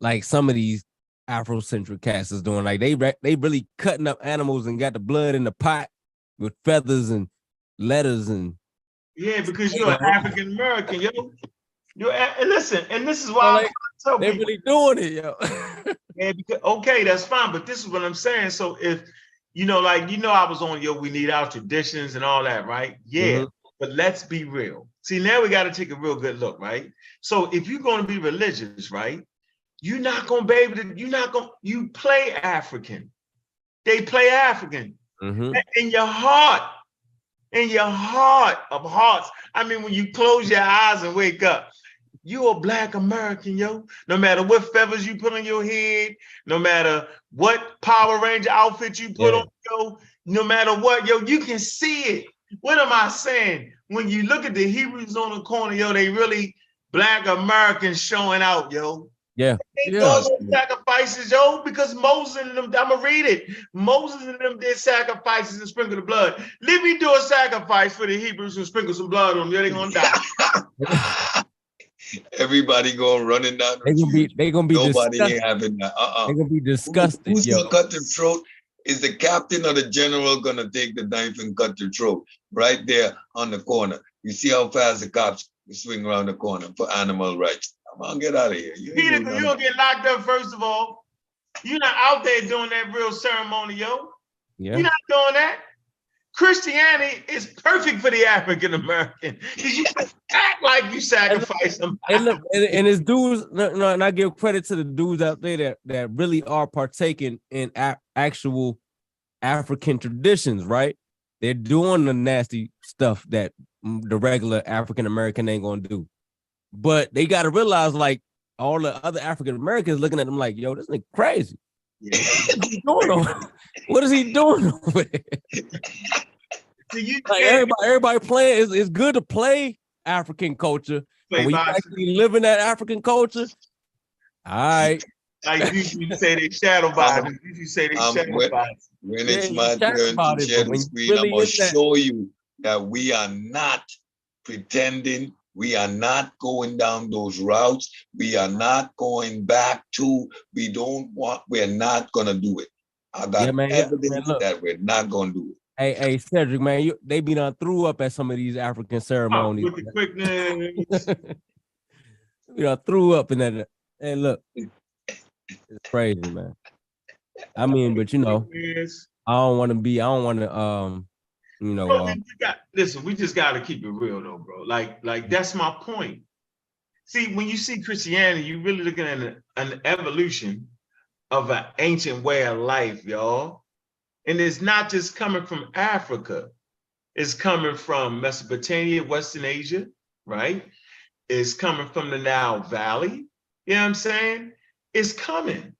like some of these Afrocentric cats is doing. Like they really cutting up animals and got the blood in the pot with feathers and letters and. Yeah, because you're an African American, yo. And listen, and this is why they're really doing it, yo. Yeah, because, okay, that's fine, but this is what I'm saying. So if I was on we need our traditions and all that, right? Yeah, but let's be real. See, now we got to take a real good look, right? So if you're going to be religious, right, you're not going to be able to. You play African. They play African in your heart. In your heart of hearts. I mean, when you close your eyes and wake up, you're a Black American, yo. No matter what feathers you put on your head, no matter what Power Ranger outfit you put on, yo, no matter what, yo, you can see it. What am I saying? When you look at the Hebrews on the corner, yo, they really Black Americans showing out, yo. Yeah. They do those sacrifices, yo, because Moses and them, I'm gonna read it. Moses and them did sacrifices and sprinkle the blood. Let me do a sacrifice for the Hebrews and sprinkle some blood on them. They're gonna die. everybody going running down the street. They gonna be Nobody disgusted. ain't having that. They gonna be disgusted. Who's Yo. gonna cut the throat? Is the captain or the general gonna take the knife and cut the throat right there on the corner? You see how fast the cops swing around the corner for animal rights. Come on, get out of here. You ain't Peter, doing nothing. you'll get locked up, first of all. You're not out there doing that real ceremony, yo. Yeah. You're not doing that. Christianity is perfect for the African American because you act like you sacrifice them. And look, and it's dudes, no, and I give credit to the dudes out there that really are partaking in actual African traditions, right? They're doing the nasty stuff that the regular African American ain't gonna do. But they gotta realize, like, all the other African Americans looking at them like, yo, this nigga crazy. Yeah. What is he doing over there? So you Like everybody playing, it's good to play African culture, but when you actually live in that African culture, all right. Like you say they shadow bodies. You say they shadow bodies. When it's my turn to share the screen, I'm gonna show you that we are not pretending. We are not going down those routes. We are not going back to. We're not gonna do it. I got evidence that we're not gonna do it. Hey, Cedric, man, they be done threw up at some of these African ceremonies. With the quickness. You know, threw up in that. Hey, look, it's crazy, man. I mean, but you know, I don't want to, you know. Listen, we just got to keep it real, though, bro. Like that's my point. See, when you see Christianity, you're really looking at an evolution of an ancient way of life, y'all. And it's not just coming from Africa. It's coming from Mesopotamia, Western Asia, right? It's coming from the Nile Valley. You know what I'm saying? It's coming,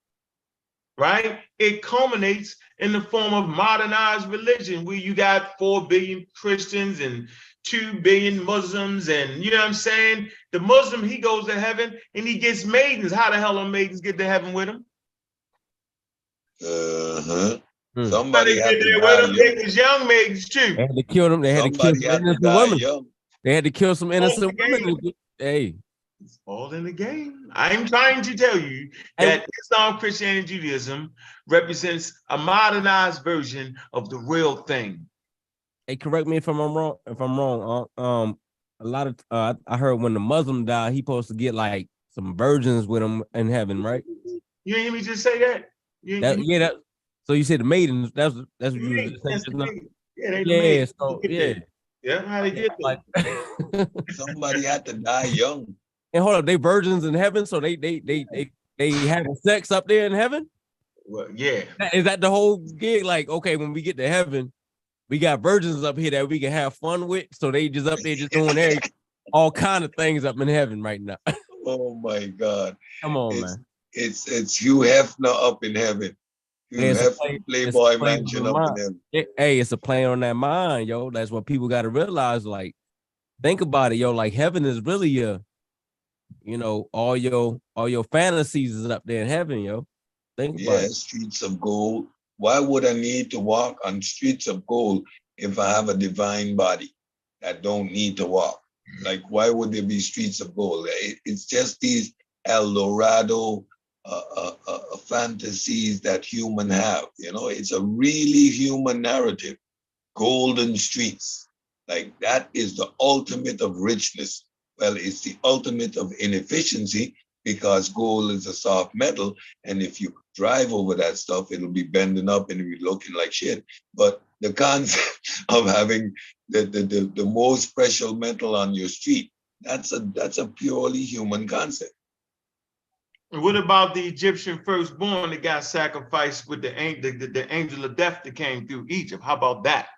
right? It culminates in the form of modernized religion where you got 4 billion Christians and 2 billion Muslims. And you know what I'm saying? The Muslim, he goes to heaven and he gets maidens. How the hell are maidens get to heaven with him? Uh-huh. Somebody had to die young. They was young maidens too. They had to kill them. They had to kill some innocent women. They had to kill some innocent women. Hey, it's all in the game. I'm trying to tell you that Islam, Christianity, and Judaism represents a modernized version of the real thing. Hey, correct me if I'm wrong. A lot of I heard when the Muslim died, he supposed to get like some virgins with him in heaven, right? You didn't hear me just say that? So you said the maidens. That's what you were saying. Yeah, how they get like somebody had to die young. And hold up, they virgins in heaven, so they having sex up there in heaven? Well, yeah. Is that the whole gig? Like, okay, when we get to heaven, we got virgins up here that we can have fun with. So they just up there just doing all kind of things up in heaven right now. Oh my God. Come on, man. It's Hugh Hefner up in heaven. Hugh Hefner, Playboy Mansion up in heaven. Hey, it's a play on that mind, yo. That's what people got to realize. Like, think about it, yo. Like, heaven is really all your fantasies is up there in heaven, yo. Think about it. Streets of gold. Why would I need to walk on streets of gold if I have a divine body that don't need to walk? Like, why would there be streets of gold? It's just these El Dorado fantasies that humans have. You know, it's a really human narrative. Golden streets. Like, that is the ultimate of richness. Well, it's the ultimate of inefficiency because gold is a soft metal. And if you drive over that stuff, it'll be bending up and it'll be looking like shit. But the concept of having the most precious metal on your street, that's a purely human concept. And what about the Egyptian firstborn that got sacrificed with the angel of death that came through Egypt? How about that?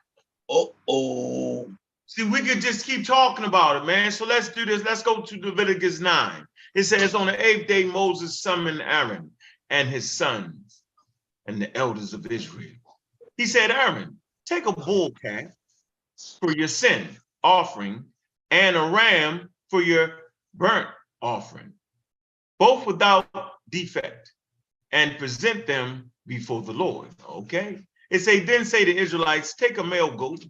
See, we could just keep talking about it, man. So let's do this. Let's go to Leviticus 9. It says, on the 8th day, Moses summoned Aaron and his sons and the elders of Israel. He said, Aaron, take a bull calf for your sin offering and a ram for your burnt offering, both without defect, and present them before the Lord. Okay. Then say the Israelites, take a male goat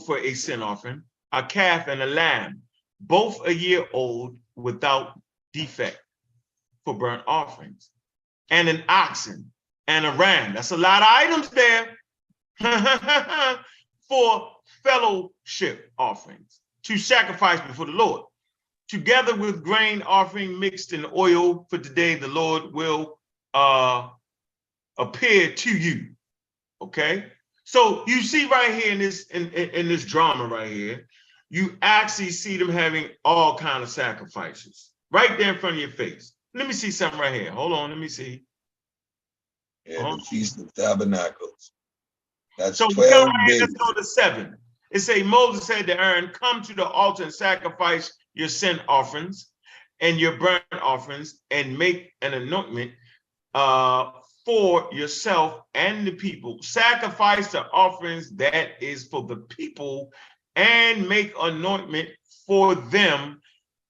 for a sin offering, a calf and a lamb, both a year old without defect for burnt offerings, and an oxen and a ram. That's a lot of items there. For fellowship offerings to sacrifice before the Lord, together with grain offering mixed in oil. For today the Lord will appear to you. Okay, so you see right here in this drama right here, you actually see them having all kind of sacrifices right there in front of your face. Let me see something right here. Hold on, let me see. Yeah, the Feast of Tabernacles. That's So 12 come right days. here, let's go to 7. It say Moses said to Aaron, come to the altar and sacrifice your sin offerings and your burnt offerings, and make an anointment for yourself and the people. Sacrifice the offerings that is for the people, and make anointment for them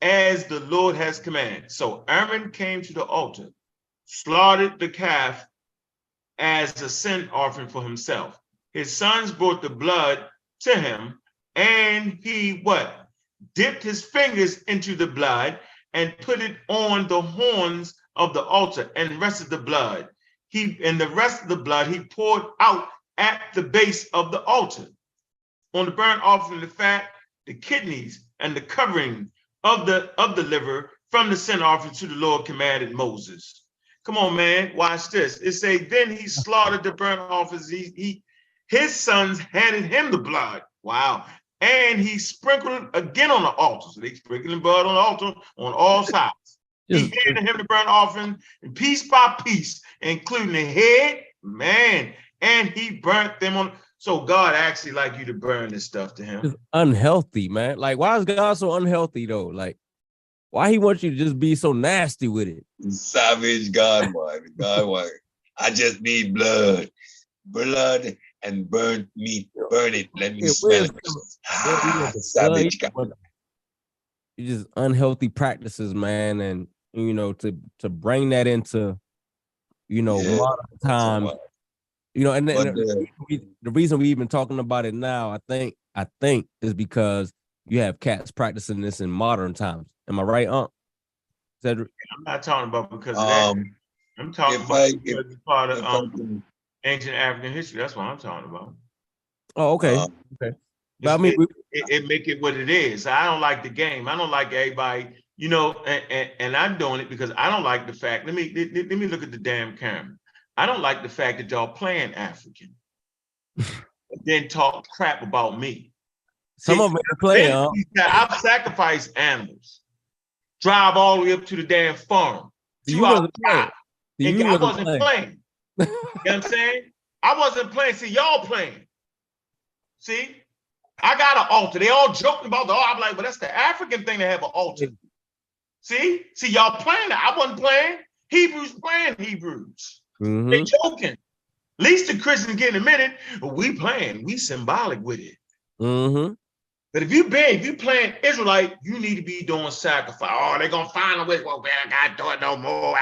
as the Lord has commanded. So Aaron came to the altar, slaughtered the calf as a sin offering for himself. His sons brought the blood to him, and he what? Dipped his fingers into the blood and put it on the horns of the altar, and rested the blood. The rest of the blood he poured out at the base of the altar. On the burnt offering, the fat, the kidneys, and the covering of the liver from the sin offering to the Lord commanded Moses. Come on, man, watch this. It say, then he slaughtered the burnt offerings. His sons handed him the blood. Wow. And he sprinkled again on the altar. So they sprinkling blood on the altar on all sides. He handed him the burnt offering, and piece by piece, including the head, man, and he burnt them on. So God actually like you to burn this stuff to him. It's unhealthy, man. Like, why is God so unhealthy though? Like, why he wants you to just be so nasty with it? Savage God, why? I just need blood and burnt meat. Burn it. Let me smell it. Savage God. It's just unhealthy practices, man, and to bring that into modern times. And the reason we even talking about it now, I think is because you have cats practicing this in modern times. Am I right, Cedric? I'm not talking about because of that. I'm talking about because it's part of ancient African history. That's what I'm talking about. Oh, okay. Okay. But I mean, it make it what it is. I don't like the game. I don't like everybody, and I'm doing it because I don't like the fact. Let me look at the damn camera. I don't like the fact that y'all playing African, and then talk crap about me. Some of them are playing. I've sacrificed animals, drive all the way up to the damn farm. I wasn't playing. You know what I'm saying? I wasn't playing. See, y'all playing. See, I got an altar. They all joking about the altar. I'm like, well, that's the African thing to have an altar. See, y'all playing it. I wasn't playing. Hebrews playing Hebrews. Mm-hmm. They joking. At least the Christians getting admitted, but we playing. We symbolic with it. Mm-hmm. But if you playing Israelite, you need to be doing sacrifice. Oh, they're gonna find a way. Well, I gotta do it no more.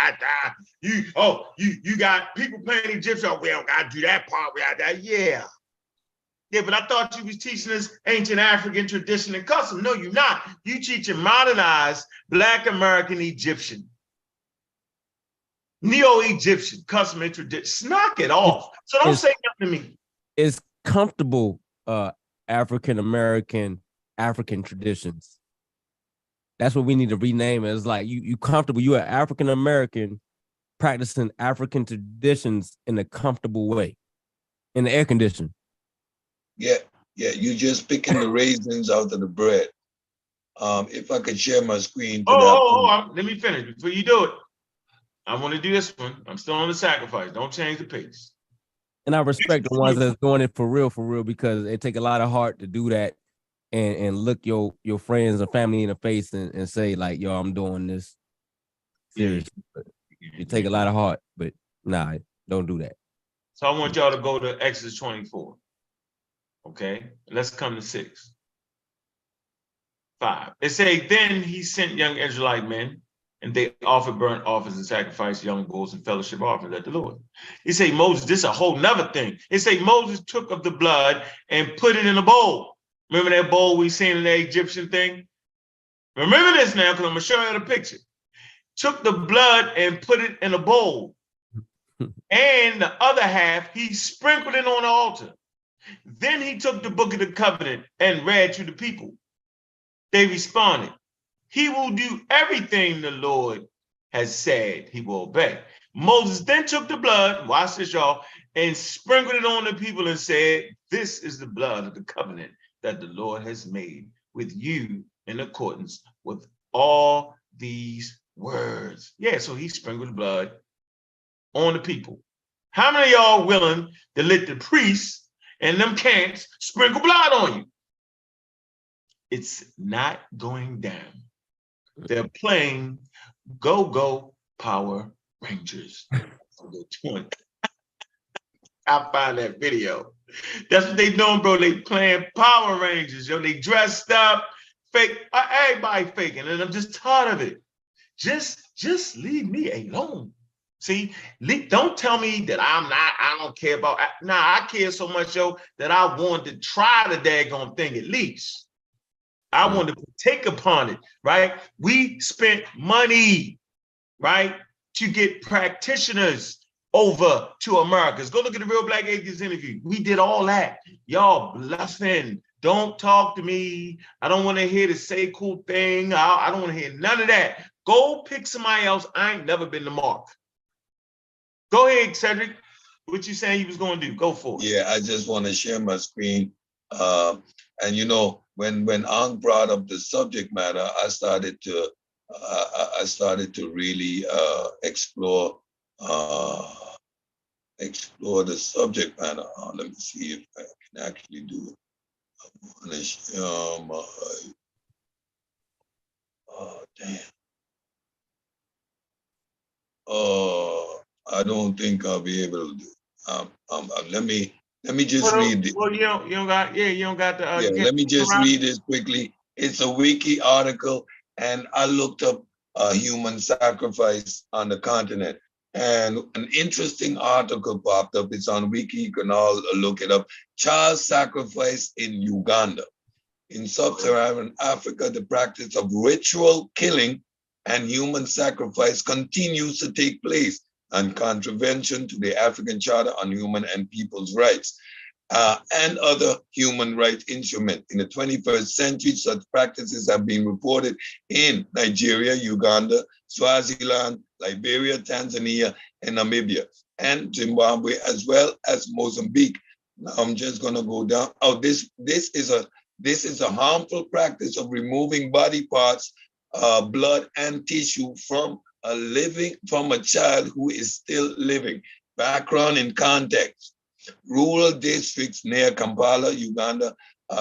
You got people playing Egyptian. Oh, we don't gotta do that part. We got that. Yeah. Yeah, but I thought you was teaching us ancient African tradition and custom. No, you're not. You teaching modernized Black American Egyptian, Neo-Egyptian custom and tradition. Knock it off. So don't say nothing to me. It's comfortable African American African traditions. That's what we need to rename it. It's like you comfortable. You are African American practicing African traditions in a comfortable way, in the air condition. Yeah, you're just picking the raisins out of the bread. If I could share my screen. Let me finish before you do it. I want to do this one. I'm still on the sacrifice. Don't change the pace. And I respect the ones that's doing it for real, because it take a lot of heart to do that and look your friends and family in the face and say like, yo, I'm doing this seriously. It take a lot of heart, but nah, don't do that. So I want y'all to go to Exodus 24. Okay, let's come to 6. 5. It say, then he sent young Israelite men, and they offered burnt offerings and sacrificed young bulls and fellowship offerings at the Lord. It say Moses, this is a whole nother thing. It say Moses took of the blood and put it in a bowl. Remember that bowl we seen in the Egyptian thing? Remember this now, because I'm gonna show you the picture. Took the blood and put it in a bowl. And the other half, he sprinkled it on the altar. Then he took the book of the covenant and read to the people. They responded, he will do everything the Lord has said he will obey. Moses then took the blood, watch this, y'all, and sprinkled it on the people and said, this is the blood of the covenant that the Lord has made with you in accordance with all these words. Yeah, so he sprinkled blood on the people. How many of y'all willing to let the priests and them camps sprinkle blood on you? It's not going down. They're playing Go-Go Power Rangers. I find that video. That's what they doing, bro. They playing Power Rangers, yo. They dressed up, fake, everybody faking, and I'm just tired of it. Just leave me alone. See, don't tell me that I don't care about, I care so much, yo, that I want to try the daggone thing at least. I want to take upon it, right? We spent money, right, to get practitioners over to Americas. Go look at the Real Black Atheists interview. We did all that. Y'all bluffing. Don't talk to me. I don't want to hear the say cool thing. I don't want to hear none of that. Go pick somebody else. I ain't never been to Mark. Go ahead, Cedric. What you saying you was going to do? Go for it. Yeah, I just want to share my screen. And you know, when Ang brought up the subject matter, I started to really explore the subject matter. Let me see if I can actually do it. I want to share my. Oh damn. I don't think I'll be able to do it. Let me just read it. Well, you don't got the. Let me just read this quickly. It's a wiki article, and I looked up human sacrifice on the continent, and an interesting article popped up. It's on wiki. You can all look it up. Child sacrifice in Uganda. In sub-Saharan Africa, the practice of ritual killing and human sacrifice continues to take place, and contravention to the African Charter on Human and People's Rights and other human rights instruments. In the 21st century, such practices have been reported in Nigeria, Uganda, Swaziland, Liberia, Tanzania, and Namibia, and Zimbabwe, as well as Mozambique. Now I'm just gonna go down. Oh, this is a harmful practice of removing body parts, blood and tissue from a child who is still living. Background and context. Rural districts near Kampala, Uganda,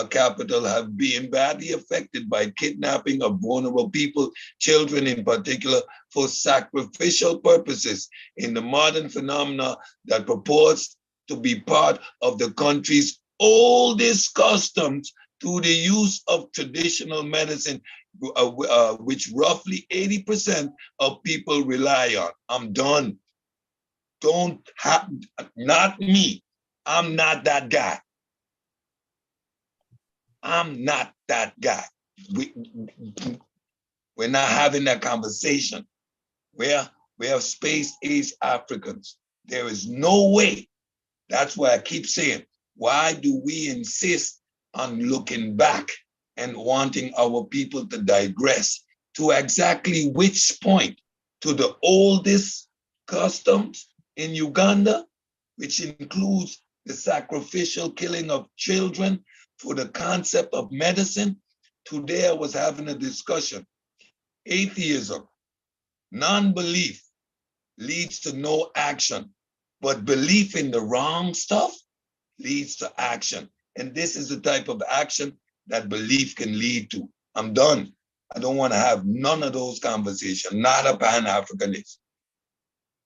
capital, have been badly affected by kidnapping of vulnerable people, children in particular, for sacrificial purposes in the modern phenomena that purports to be part of the country's oldest customs through the use of traditional medicine, which roughly 80% of people rely on. I'm done. Not me. I'm not that guy. I'm not that guy. We're not having that conversation. We have space-age Africans. There is no way. That's why I keep saying, why do we insist on looking back and wanting our people to digress to exactly which point? To the oldest customs in Uganda, which includes the sacrificial killing of children for the concept of medicine. Today I was having a discussion. Atheism, non-belief leads to no action, but belief in the wrong stuff leads to action. And this is the type of action that belief can lead to. I'm done. I don't want to have none of those conversations, not a Pan-Africanist.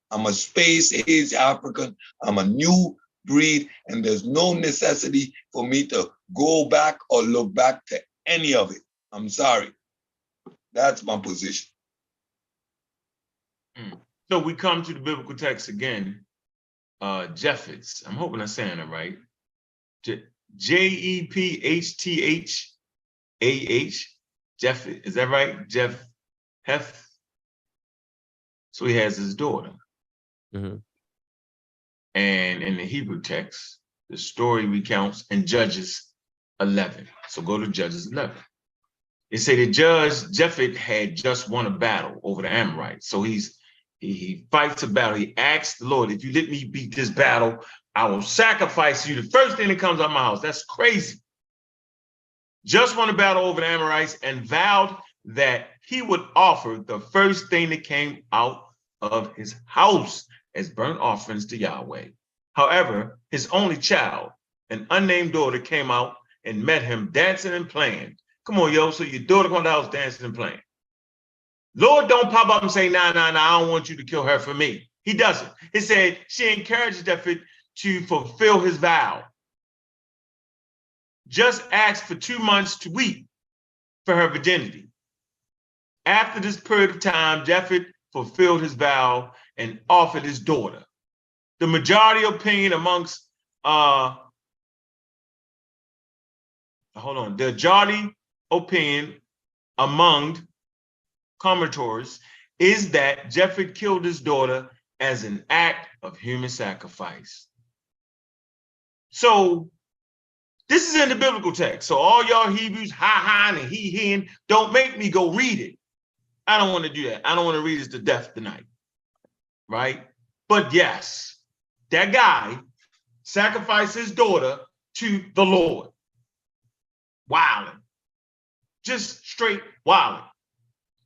I'm a space-age African. I'm a new breed, and there's no necessity for me to go back or look back to any of it. I'm sorry. That's my position. So we come to the biblical text again. Jephthah, I'm hoping I'm saying it right. Jephthah. Jeff, is that right? Jeff Hef. So he has his daughter. Mm-hmm. And in the Hebrew text, the story recounts in Judges 11. So go to Judges 11. It say the judge, Jephthah, had just won a battle over the Amorites. So he fights a battle. He asks the Lord, if you let me beat this battle, I will sacrifice you. The first thing that comes out of my house. That's crazy. Just won a battle over the Amorites and vowed that he would offer the first thing that came out of his house as burnt offerings to Yahweh. However, his only child, an unnamed daughter, came out and met him dancing and playing. Come on, yo, so your daughter come to the house dancing and playing. Lord don't pop up and say, nah, I don't want you to kill her for me. He doesn't. He said she encouraged Jephthah to fulfill his vow. Just asked for 2 months to weep for her virginity. After this period of time, Jephthah fulfilled his vow and offered his daughter. The majority opinion amongst the majority opinion among commentators is that Jephthah killed his daughter as an act of human sacrifice. So this is in the biblical text. So all y'all Hebrews, and he, don't make me go read it. I don't want to do that. I don't want to read this to death tonight, right? But yes, that guy sacrificed his daughter to the Lord. Wilding. Just straight wilding.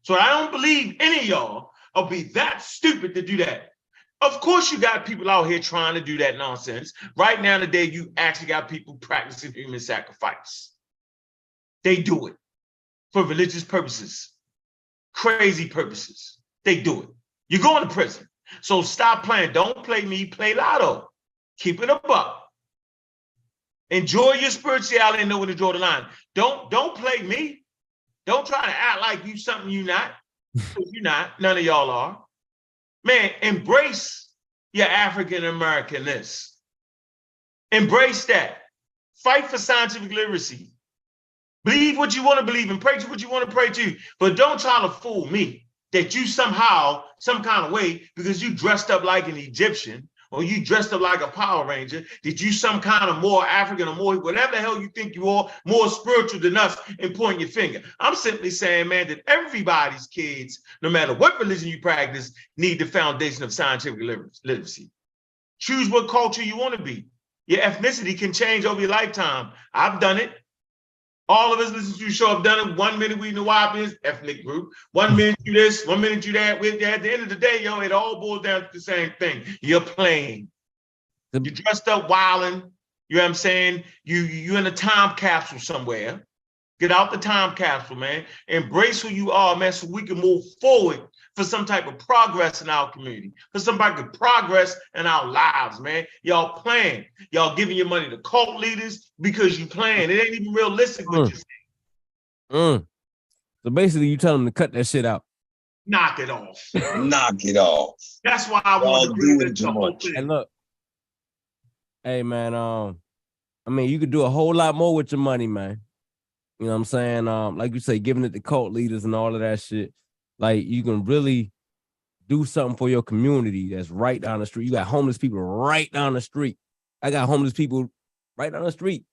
So I don't believe any of y'all will be that stupid to do that. Of course you got people out here trying to do that nonsense. Right now today, you actually got people practicing human sacrifice. They do it for religious purposes, crazy purposes. They do it. You're going to prison. So stop playing. Don't play me, play lotto. Keep it a buck. Enjoy your spirituality and know when to draw the line. Don't play me. Don't try to act like you something you're not. You're not. None of y'all are. Man, embrace your African Americanness. Embrace that. Fight for scientific literacy. Believe what you want to believe and pray to what you want to pray to. But don't try to fool me that you somehow, some kind of way, because you dressed up like an Egyptian or you dressed up like a Power Ranger, that you some kind of more African or more, whatever the hell you think you are, more spiritual than us and pointing your finger. I'm simply saying, man, that everybody's kids, no matter what religion you practice, need the foundation of scientific literacy. Choose what culture you want to be. Your ethnicity can change over your lifetime. I've done it. All of us listen to the show have done it. 1 minute we the Nubians, ethnic group. 1 minute you this, 1 minute you that. At the end of the day, yo, it all boils down to the same thing. You're playing. You dressed up wilding. You know what I'm saying? You in a time capsule somewhere. Get out the time capsule, man. Embrace who you are, man, so we can move forward for some type of progress in our community, for some type of progress in our lives, man. Y'all playing. Y'all giving your money to cult leaders because you playing. It ain't even realistic what you're saying. So basically, you tell them to cut that shit out. Knock it off. Knock it off. That's why I want to bring it to whole thing. Hey, look. Hey, man, I mean, you could do a whole lot more with your money, man. You know what I'm saying? Like you say, giving it to cult leaders and all of that shit. Like, you can really do something for your community that's right down the street. You got homeless people right down the street. I got homeless people right down the street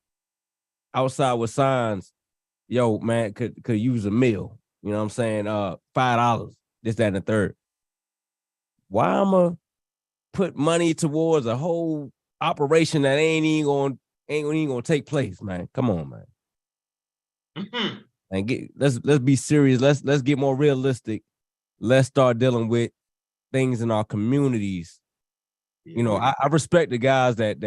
outside with signs. Yo, man, could use a meal. You know what I'm saying? $5, this, that, and the third. Why I'ma put money towards a whole operation that ain't even gonna take place, man? Come on, man. Mm-hmm. And let's be serious. Let's get more realistic. Let's start dealing with things in our communities. You know, I respect the guys that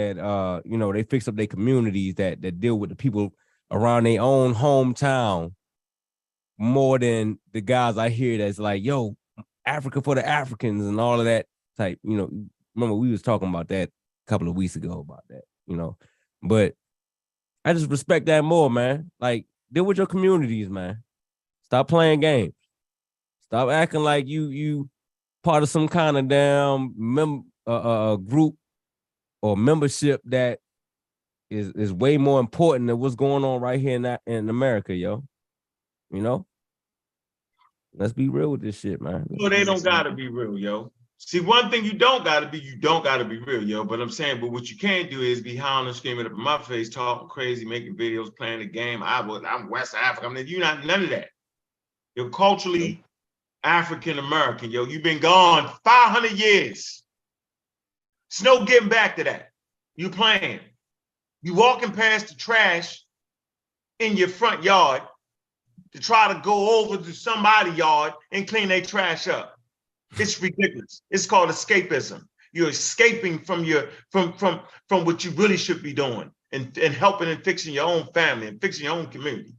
you know, they fix up their communities that deal with the people around their own hometown more than the guys I hear that's like, yo, Africa for the Africans and all of that type. You know, remember we was talking about that a couple of weeks ago about that, you know. But I just respect that more, man. Like, deal with your communities, man. Stop playing games. Stop acting like you part of some kind of damn group or membership that is way more important than what's going on right here in America, yo. You know? Let's be real with this shit, man. Well, they don't gotta be real, yo. See, one thing you don't gotta be real, yo. But I'm saying, but what you can't do is be howling and screaming up in my face, talking crazy, making videos, playing the game. I'm West Africa. I mean, you're not none of that. You're culturally African American, yo. You've been gone 500 years. It's no getting back to that. You playing. You walking past the trash in your front yard to try to go over to somebody's yard and clean their trash up. It's ridiculous. It's called escapism. You're escaping from what you really should be doing and helping and fixing your own family and fixing your own community.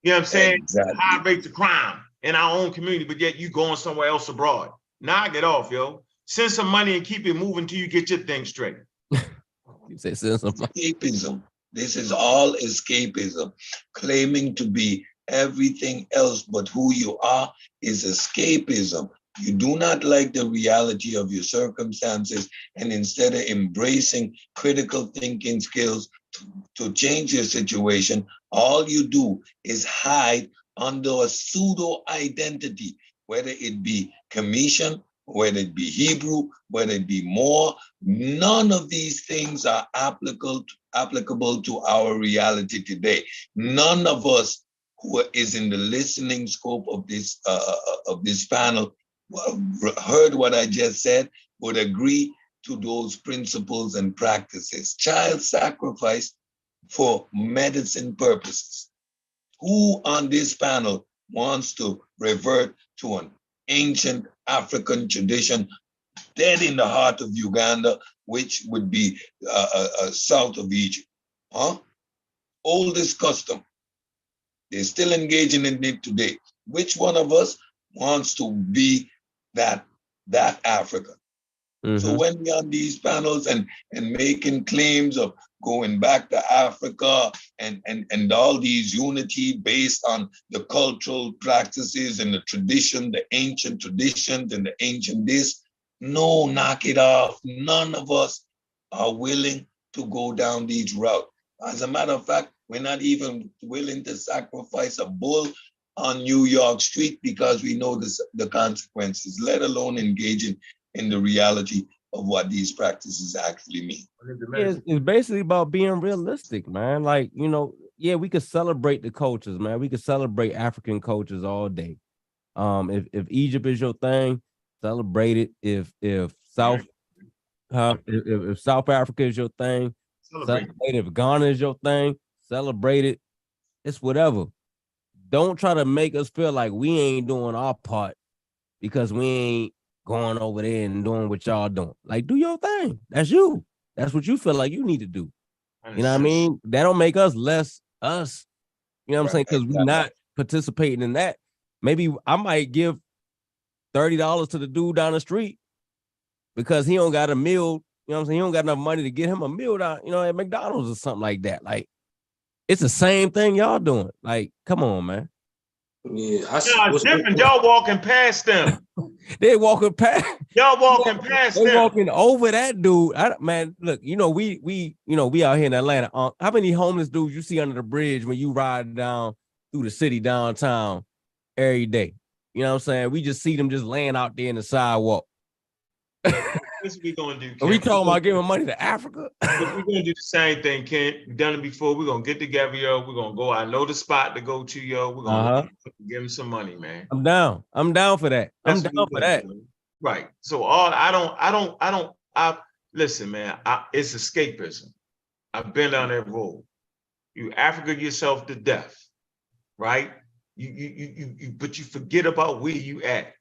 You know what I'm saying? Exactly. High rates of crime in our own community, but yet you going somewhere else abroad. Knock it off, yo. Send some money and keep it moving till you get your thing straight. You say send some money. Escapism. This is all escapism. Claiming to be everything else but who you are is escapism. You do not like the reality of your circumstances, and instead of embracing critical thinking skills to change your situation, all you do is hide under a pseudo identity, whether it be Commission, whether it be Hebrew, whether it be Moor. None of these things are applicable to our reality today. None of us who is in the listening scope of this panel heard what I just said, would agree to those principles and practices. Child sacrifice for medicine purposes. Who on this panel wants to revert to an ancient African tradition dead in the heart of Uganda, which would be south of Egypt? Oldest custom. They're still engaging in it today. Which one of us wants to be that Africa? Mm-hmm. So when we're on these panels and making claims of going back to Africa and all these unity based on the cultural practices and the tradition, the ancient traditions and the ancient this, no, knock it off. None of us are willing to go down these routes. As a matter of fact, we're not even willing to sacrifice a bull on New York Street because we know the consequences, let alone engaging in the reality of what these practices actually mean. It's basically about being realistic, man. Like, you know, yeah, we could celebrate the cultures, man. We could celebrate African cultures all day. If Egypt is your thing, celebrate it. If South Africa is your thing, celebrate it. If Ghana is your thing, celebrate it. It's whatever. Don't try to make us feel like we ain't doing our part because we ain't going over there and doing what y'all doing. Like, do your thing. That's you. That's what you feel like you need to do. You know what I mean? That don't make us less us. You know what I'm saying? Because we're not participating in that. Maybe I might give $30 to the dude down the street because he don't got a meal. You know what I'm saying? He don't got enough money to get him a meal down, you know, at McDonald's or something like that. Like, it's the same thing y'all doing. Like, come on, man. Yeah, it's different. Y'all walking past them. They walking past. Y'all walking past them. They walking over that dude. Man, look, you know, we out here in Atlanta. How many homeless dudes you see under the bridge when you ride down through the city downtown every day? You know what I'm saying? We just see them just laying out there in the sidewalk. This is what we gonna do. Are we talking about giving money to Africa? We're gonna do the same thing, Kent. We've done it before. We're gonna get together, yo. We're gonna go. I know the spot to go to, yo. We're gonna give him some money, man. I'm down for that. I'm down for that. Right. So listen, man. It's escapism. I've been down that road. You Africa yourself to death, right? But you forget about where you at.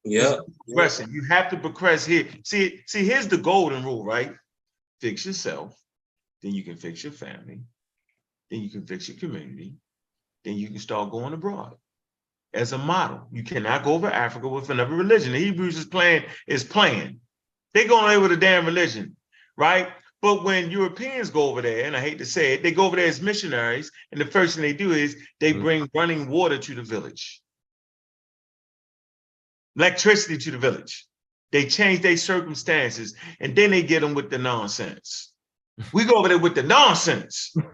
Yeah. You have to progress here. See, here's the golden rule, right? Fix yourself, then you can fix your family, then you can fix your community, then you can start going abroad. As a model, you cannot go over Africa with another religion. The Hebrews is playing. They're going over the damn religion, right? But when Europeans go over there, and I hate to say it, they go over there as missionaries, and the first thing they do is they bring running water to the village. Electricity to the village. They change their circumstances, and then they get them with the nonsense. We go over there with the nonsense. You know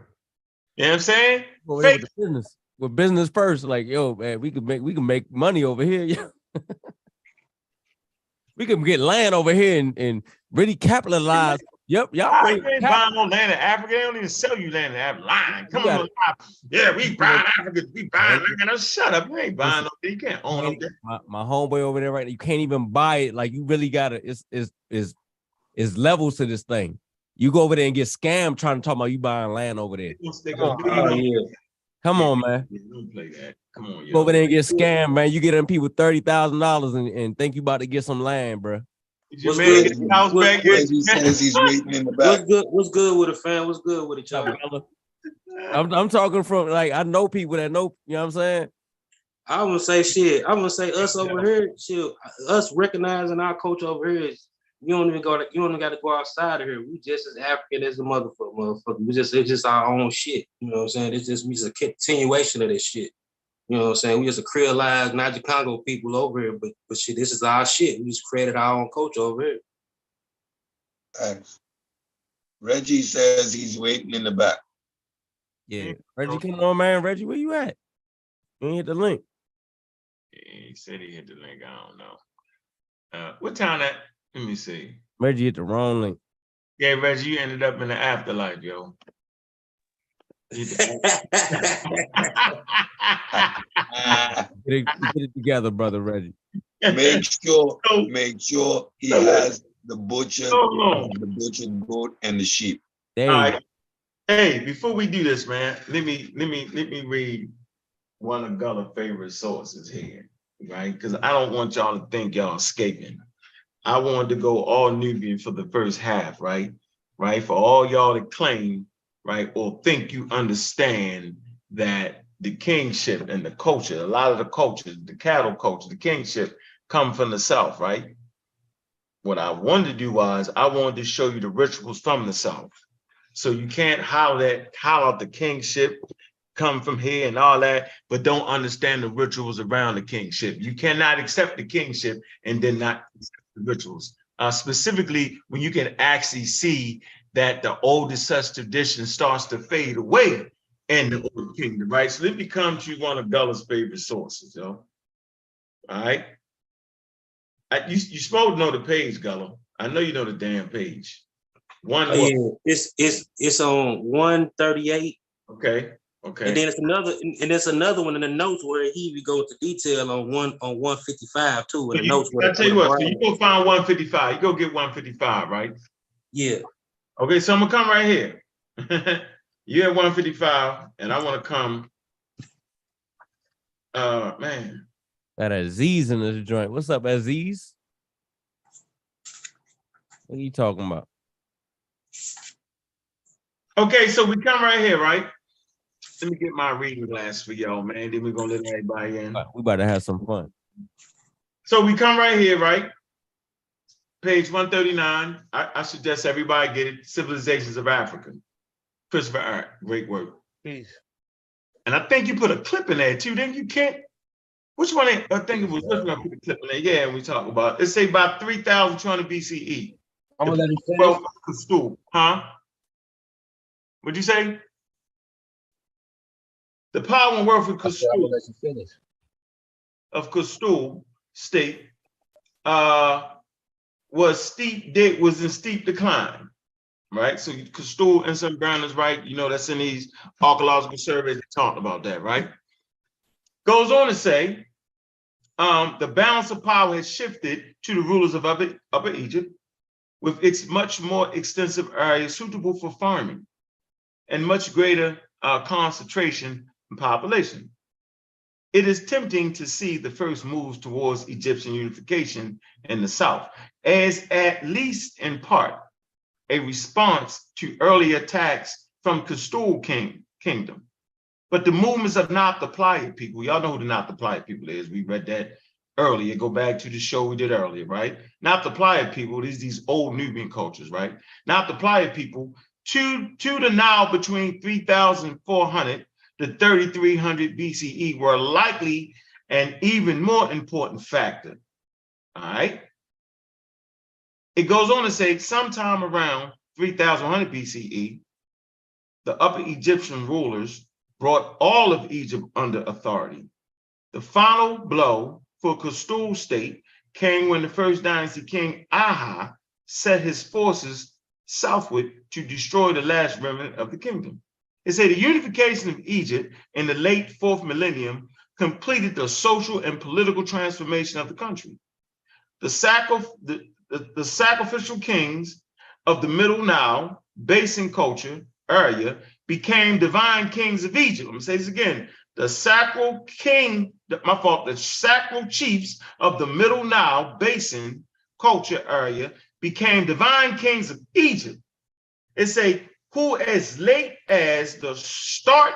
what I'm saying? with business first. Like, yo, man, we can make money over here. Yeah. We can get land over here and really capitalize. Yep, y'all bring You ain't buying no land in Africa. They don't even sell you land in Africa. Line. Come on, yeah, we buying Africa. We buying land. No, shut up. You ain't buying no. You can't own up there. My homeboy over there right now. You can't even buy it. Like you really gotta. It's levels to this thing. You go over there and get scammed trying to talk about you buying land over there. Come on, man. Don't play that. Come on, Go over there and get scammed, man. You get them people $30,000 and think you about to get some land, bro. What's good? Reggie says he's waiting in the back. What's good with it, fam? What's good with it, y'all? I'm talking from like I know people that know. You know what I'm saying? I wouldn't say shit. I wouldn't say us over here. Shit, us recognizing our culture over here is you don't even got to go outside of here. We just as African as the motherfucker. It's just our own shit. You know what I'm saying? We just a continuation of this shit. You know what I'm saying? We just a creolized Niger Congo people over here, but shit, this is our shit. We just created our own culture over here. Thanks. Reggie says he's waiting in the back. Yeah, Reggie, come on, man. Reggie, where you at? You ain't hit the link. Yeah, he said he hit the link. I don't know. What time that? Let me see. Reggie hit the wrong link. Yeah, Reggie, you ended up in the afterlife, yo. Get it together, brother Reggie. Make sure he has the butchered goat and the sheep. All right. Hey, before we do this, man, let me read one of Gulliver's favorite sources here, right? Because I don't want y'all to think y'all escaping. I wanted to go all Nubian for the first half, right? Right? For all y'all to claim, right, or think you understand that the kingship and the culture, a lot of the cultures, the cattle culture, the kingship come from the South, right? What I wanted to do was I wanted to show you the rituals from the South. So you can't holler out the kingship, come from here and all that, but don't understand the rituals around the kingship. You cannot accept the kingship and then not accept the rituals. Specifically, when you can actually see that the oldest such tradition starts to fade away in the old kingdom, right? So let me come to one of Gulliver's favorite sources, yo. All right. You supposed to know the page, Gulliver. I know you know the damn page. It's on 138. Okay. And then it's another one in the notes where he would go into detail on 155 too. In the notes where I tell you what, so you go find 155. You go get 155, right? Yeah. Okay, so I'm gonna come right here. You're at 155, and I want to come. Man. Got Aziz in this joint. What's up, Aziz? What are you talking about? Okay, so we come right here, right? Let me get my reading glass for y'all, man. Then we're gonna let everybody in. We about to have some fun. So we come right here, right? Page 139. I suggest everybody get it. Civilizations of Africa. Christopher Art, great work. Peace. And I think you put a clip in there too, didn't you, Kent? Which one? I think it was this one. I put a clip in there. Yeah, we talk about. Let's say about 3,200 BCE. I'm gonna let him finish. Castule, huh? What'd you say? The power and wealth of Castule, state was in steep decline, right? So Castule and some ground is right. You know, that's in these archaeological surveys that talked about that, right? Goes on to say, the balance of power has shifted to the rulers of Upper Egypt, with its much more extensive area suitable for farming and much greater concentration in population. It is tempting to see the first moves towards Egyptian unification in the South as at least in part a response to early attacks from Castule Kingdom. But the movements of not the Playa people, y'all know who the not the Playa people is. We read that earlier. Go back to the show we did earlier, right? Not the Playa people, these old Nubian cultures, right? Not the Playa people, to the now between 3,400 to 3,300 BCE were likely an even more important factor, all right? It goes on to say sometime around 3,100 BCE, the Upper Egyptian rulers brought all of Egypt under authority. The final blow for coastal state came when the first dynasty king Aha set his forces southward to destroy the last remnant of the kingdom. It said the unification of Egypt in the late 4th millennium completed the social and political transformation of the country. The sacrificial kings of the Middle Nile Basin culture area became divine kings of Egypt. I'm gonna say this again. The sacral chiefs of the Middle Nile Basin culture area became divine kings of Egypt. It say who as late as the start,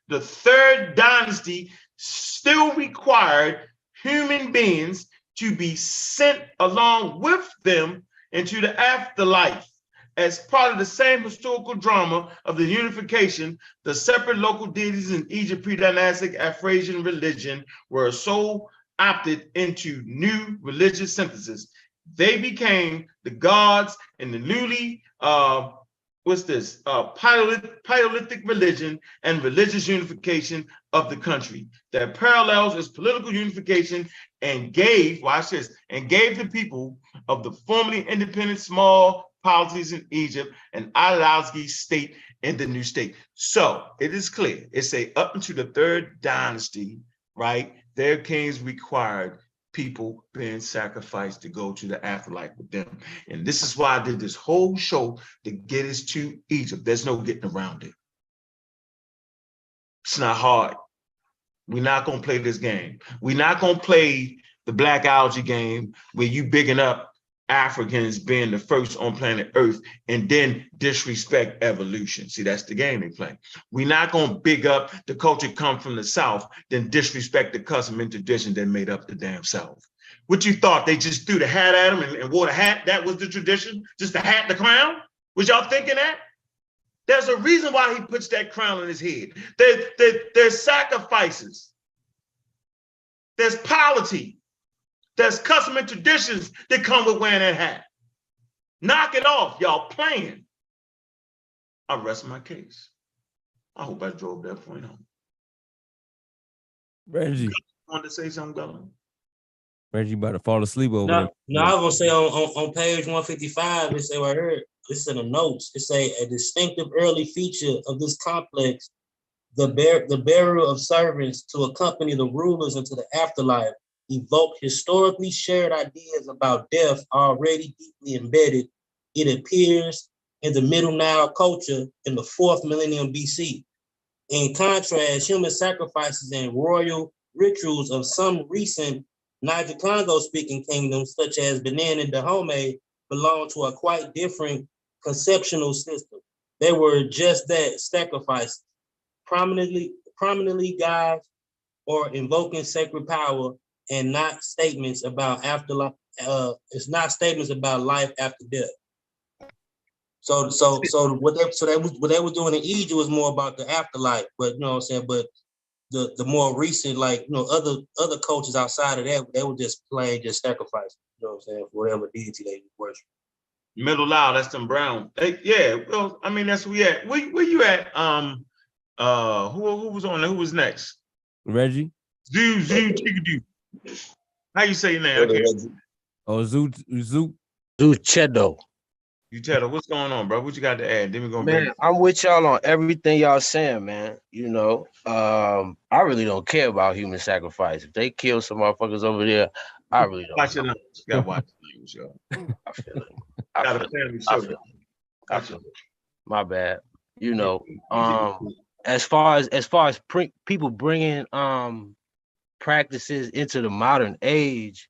the third dynasty still required human beings to be sent along with them into the afterlife. As part of the same historical drama of the unification, the separate local deities in Egypt pre-dynastic Afrasian religion were so opted into new religious synthesis. They became the gods in the newly Paleolithic religion and religious unification of the country that parallels its political unification and gave, watch this, and gave the people of the formerly independent small polities in Egypt an ideology state in the new state. So it is clear, it's a up into the third dynasty, right? Their kings required people being sacrificed to go to the afterlife with them. And this is why I did this whole show to get us to Egypt. There's no getting around it. It's not hard. We're not gonna play this game. We're not gonna play the black algae game where you bigging up Africans being the first on planet Earth and then disrespect evolution. See, that's the game they play. We're not going to big up the culture come from the South, then disrespect the custom and tradition that made up the damn South. What you thought, they just threw the hat at them and wore the hat? That was the tradition? Just the hat, the crown? Was y'all thinking that? There's a reason why he puts that crown on his head. There's sacrifices. There's polity. There's custom and traditions that come with wearing that hat. Knock it off, y'all playing. I rest my case. I hope I drove that point home. Reggie. Want to say something, Governor? Reggie about to fall asleep over there. No, I was gonna say on page 155, it say right here, it's in the notes, it say a distinctive early feature of this complex, the burial of servants to accompany the rulers into the afterlife, evoke historically shared ideas about death already deeply embedded, it appears, in the Middle Nile culture in the 4th millennium BC. In contrast, human sacrifices and royal rituals of some recent Niger-Congo-speaking kingdoms, such as Benin and Dahomey, belong to a quite different conceptual system. They were just that, sacrifices, prominently guides or invoking sacred power, and not statements about afterlife. It's not statements about life after death. So what they were doing in Egypt was more about the afterlife, but you know what I'm saying. But the more recent, like other cultures outside of that, they were just plain just sacrifice. You know what I'm saying, for whatever deity they worship. Middle Nile, that's them brown. Yeah, well, I mean that's where we at. Where you at? Who was on there? Who was next? Reggie. Zoo Chickadoo. How you say your name? Okay. Oh, Zoo. Chedo. You tell her what's going on, bro. What you got to add? Then we're gonna Man, I'm with y'all on everything y'all saying, man. You know, I really don't care about human sacrifice. If they kill some motherfuckers over there, I really don't. Watch your language. You gotta watch your language, yo. I feel it. I feel it. My bad. You know, as far as people bringing practices into the modern age,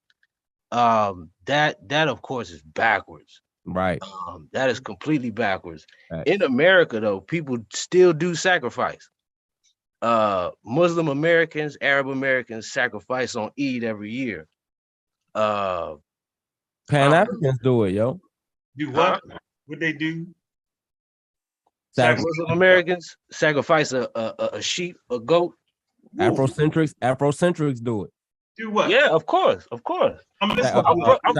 that of course is backwards. Right. That is completely backwards. Right. In America, though, people still do sacrifice. Muslim Americans, Arab Americans sacrifice on Eid every year. Pan-Africans do it, yo. Do what? What they do? Muslim Americans sacrifice a sheep, a goat. Afrocentrics do it. Do what? Yeah, of course. I'm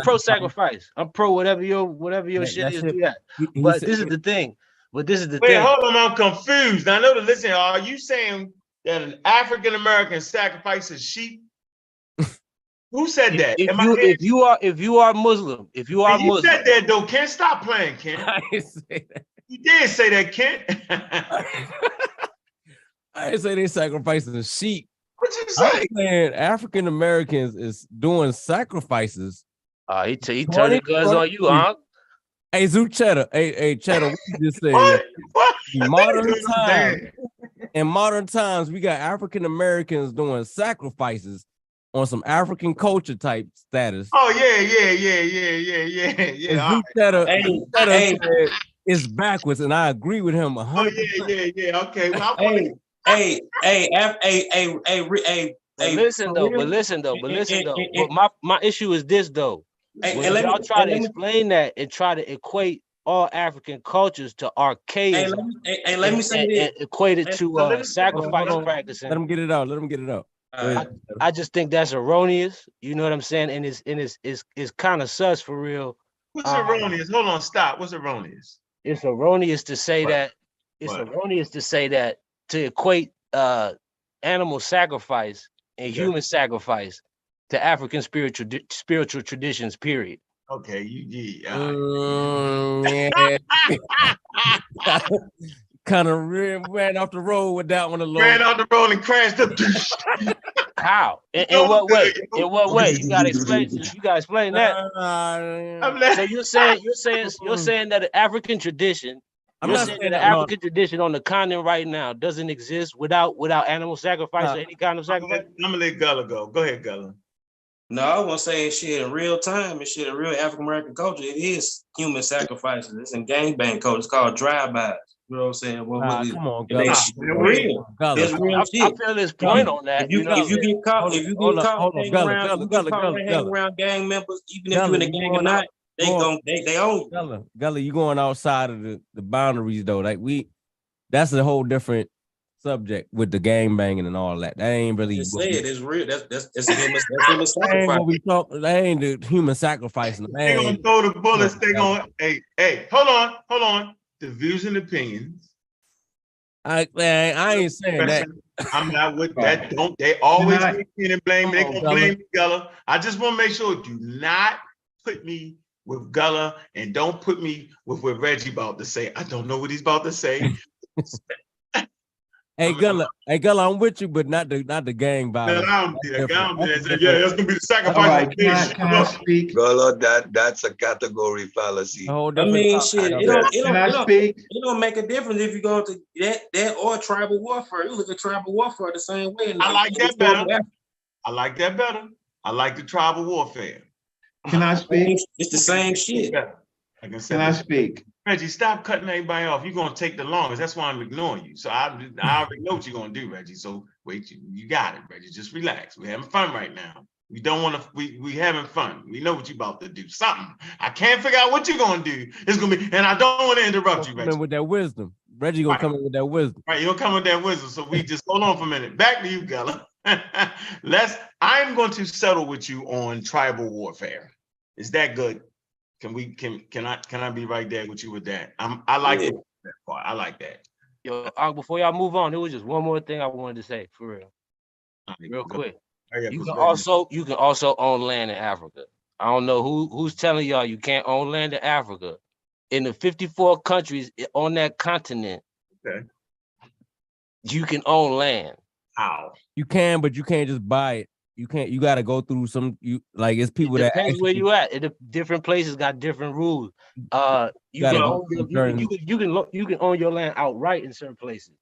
pro sacrifice. I'm pro whatever your shit is. Do that. But this is the thing. But this is the Wait, thing. hold on, I'm confused. I know to listen. Are you saying that an African American sacrifices sheep? Who said that? If you are Muslim, You said that though, Kent. Stop playing, Kent. I didn't say that. You did say that, Kent. I didn't say they sacrificing sheep. What you I'm say? saying African Americans is doing sacrifices. He turned the guns on you, huh? Hey, Zoo Cheddar. Hey, Cheddar, what you just said? What? What? In modern times, we got African Americans doing sacrifices on some African culture type status. Oh yeah. And All Zoo Cheddar, Hey, said it's backwards, and I agree with him 100%. yeah. Okay. Well, But listen though. But my issue is this though. When y'all try to explain that and try to equate all African cultures to archaism, let me say this. and equate it to sacrifice practicing. Let him get it out. I just think that's erroneous. You know what I'm saying? And it's kind of sus for real. what's erroneous? Hold on, stop. What's erroneous? It's erroneous to say that. It's What? erroneous to say that to equate animal sacrifice and human sacrifice to African spiritual traditions. Period. Okay, Kind of ran off the road with that one alone. ran out the road and crashed up. How? In what way? In what way? You gotta explain. You gotta explain that. So you're saying that an African tradition. I'm You're not saying saying that that, the African tradition on the continent right now doesn't exist without animal sacrifice or any kind of sacrifice. I'm gonna let Gullah go. Go ahead, Gullah. No, I wasn't saying shit in real time and shit in real African American culture. It is human sacrifices. It's in gangbang culture. It's called drive-bys. You know what I'm saying? Come on, They Gullah. real. It's real I shit. feel his point on that. If you get caught hanging around gang members, even if you're in a gang or not, they own you. Gullah, you going outside of the boundaries though. Like that's a whole different subject with the gang banging and all that. That ain't really Just say it. It's real. That's a human sacrifice. That ain't the human sacrifice. They gonna throw the bullets. They gonna hey. Hold on. The views and opinions. I ain't saying that. I'm not with that. Don't they always get and blame me? They gonna blame me, Gullah. I just want to make sure do not put me with Gullah and don't put me with what Reggie about to say. I don't know what he's about to say. Hey Gullah, I'm with you, but not the gang violence. No, I don't do that. Yeah, that's gonna be the sacrifice. Can I speak? Gullah, that's a category fallacy. I mean, shit. It don't make a difference if you go to that or tribal warfare. You look at tribal warfare the same way. I like that better. I like the tribal warfare. Can I speak? It's the same shit. Can I speak? Reggie, stop cutting everybody off. You're gonna take the longest. That's why I'm ignoring you. So I already know what you're gonna do, Reggie. So wait, you got it, Reggie. Just relax. We're having fun right now. We don't want to. We having fun. We know what you're about to do. Something. I can't figure out what you're gonna do. It's gonna be, and I don't want to interrupt you, Reggie. With that wisdom, Reggie gonna come in with that wisdom. Right, you'll come with that wisdom. So we just hold on for a minute. Back to you, Gullah. I'm going to settle with you on tribal warfare. Is that good? Can I be right there with you with that? I like that part. I like that. Yo, before y'all move on, there was just one more thing I wanted to say for real quick. You can also own land in Africa. I don't know who's telling y'all you can't own land in Africa. In the 54 countries on that continent, okay, you can own land. How? You can, but you can't just buy it. You can't. You got to go through it's people it that depends where you at. Different places got different rules. You can own your land outright in certain places.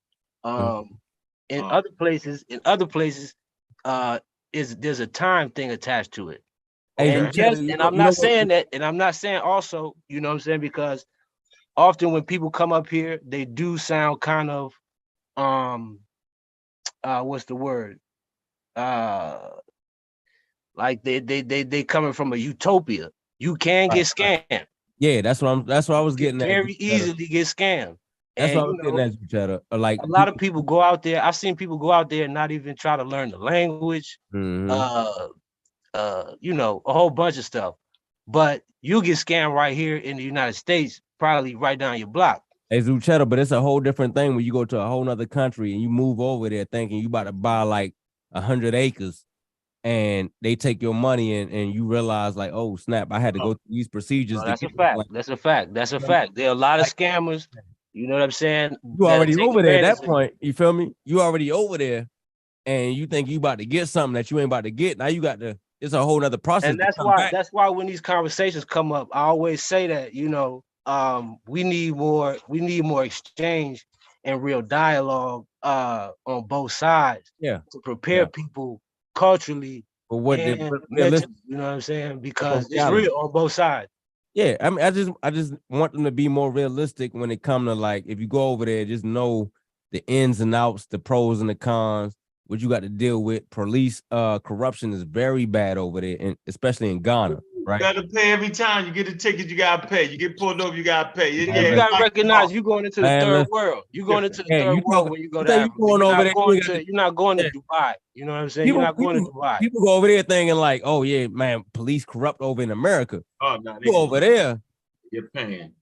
In other places, there's a time thing attached to it. And I'm not saying that, and I'm not saying also, you know what I'm saying, because often when people come up here, they do sound kind of what's the word? Like they coming from a utopia. You can get scammed. Yeah, that's what I was getting at. Very easily get scammed. That's what I was getting at, each other. Like a lot of people go out there. I've seen people go out there and not even try to learn the language. Mm-hmm. A whole bunch of stuff. But you get scammed right here in the United States, probably right down your block. Hey, Zuchetta, but it's a whole different thing when you go to a whole nother country and you move over there thinking you about to buy like 100 acres and they take your money and you realize like, oh snap, I had to go through these procedures No, to that's a get this fact. land. That's a fact. That's a fact. There are a lot of Like, scammers. You know what I'm saying? you That already take over there at advantage that of you. point. You feel me? You already over there and you think you about to get something that you ain't about to get. Now you got to, it's a whole nother process And to come back. that's why when these conversations come up, I always say that, you know, we need more exchange and real dialogue on both sides Yeah. to prepare Yeah. people culturally But what the and realistic, mentally, you know what I'm saying? Because both it's sides. real on both sides. Yeah, I mean, I just want them to be more realistic when it comes to like, if you go over there, just know the ins and outs, the pros and the cons, what you got to deal with. Police corruption is very bad over there, and especially in Ghana, right? You gotta pay every time you get a ticket. You gotta pay. You get pulled over. You gotta pay. Yeah, you gotta recognize you're going into the third world. You're going into the Hey, third you world talk, when you go you to think you Africa. going over there? You're not going to yeah. Dubai. You know what I'm saying? You're not going to Dubai. People go over there thinking like, oh yeah, man, police corrupt over in America. Oh no, you over there, you're paying.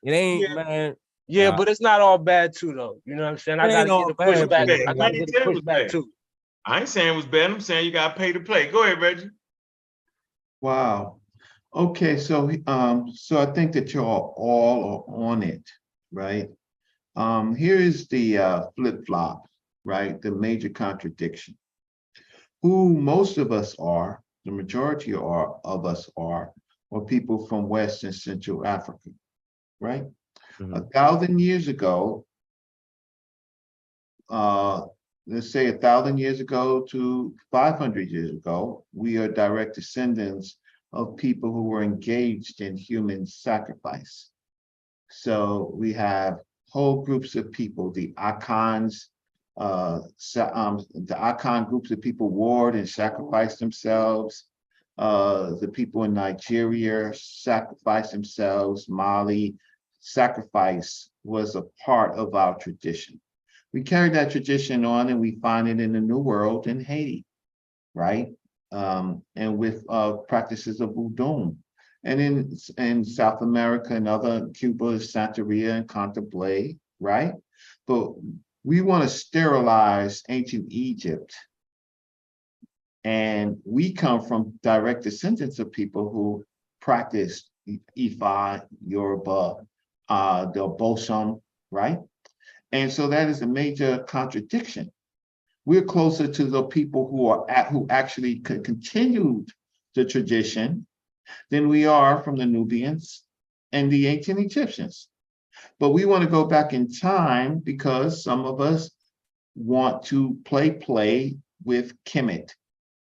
It ain't, man. Yeah, but it's not all bad too, though. You know what I'm saying? I gotta get a pushback. I gotta get a pushback too. I ain't saying it was bad. I'm saying you gotta pay to play. Go ahead, Reggie. Wow. Okay, so so I think that you're all on it, right? Here is the flip-flop, right? The major contradiction. Who most of us are, the majority of us are people from West and Central Africa, right? 1,000 years ago, let's say 1,000 years ago to 500 years ago, we are direct descendants of people who were engaged in human sacrifice. So we have whole groups of people, the Akans, the Akan groups of people warred and sacrificed themselves. The people in Nigeria sacrificed themselves. Mali, sacrifice was a part of our tradition. We carried that tradition on and we find it in the New World in Haiti, right? And with practices of voodoo. And in South America and other Cuba, Santeria and Candomblé, right? But we want to sterilize ancient Egypt. And we come from direct descendants of people who practiced Ifa, Yoruba, the Bosom, right? And so that is a major contradiction. We're closer to the people who actually continued the tradition than we are from the Nubians and the ancient Egyptians. But we want to go back in time because some of us want to play with Kemet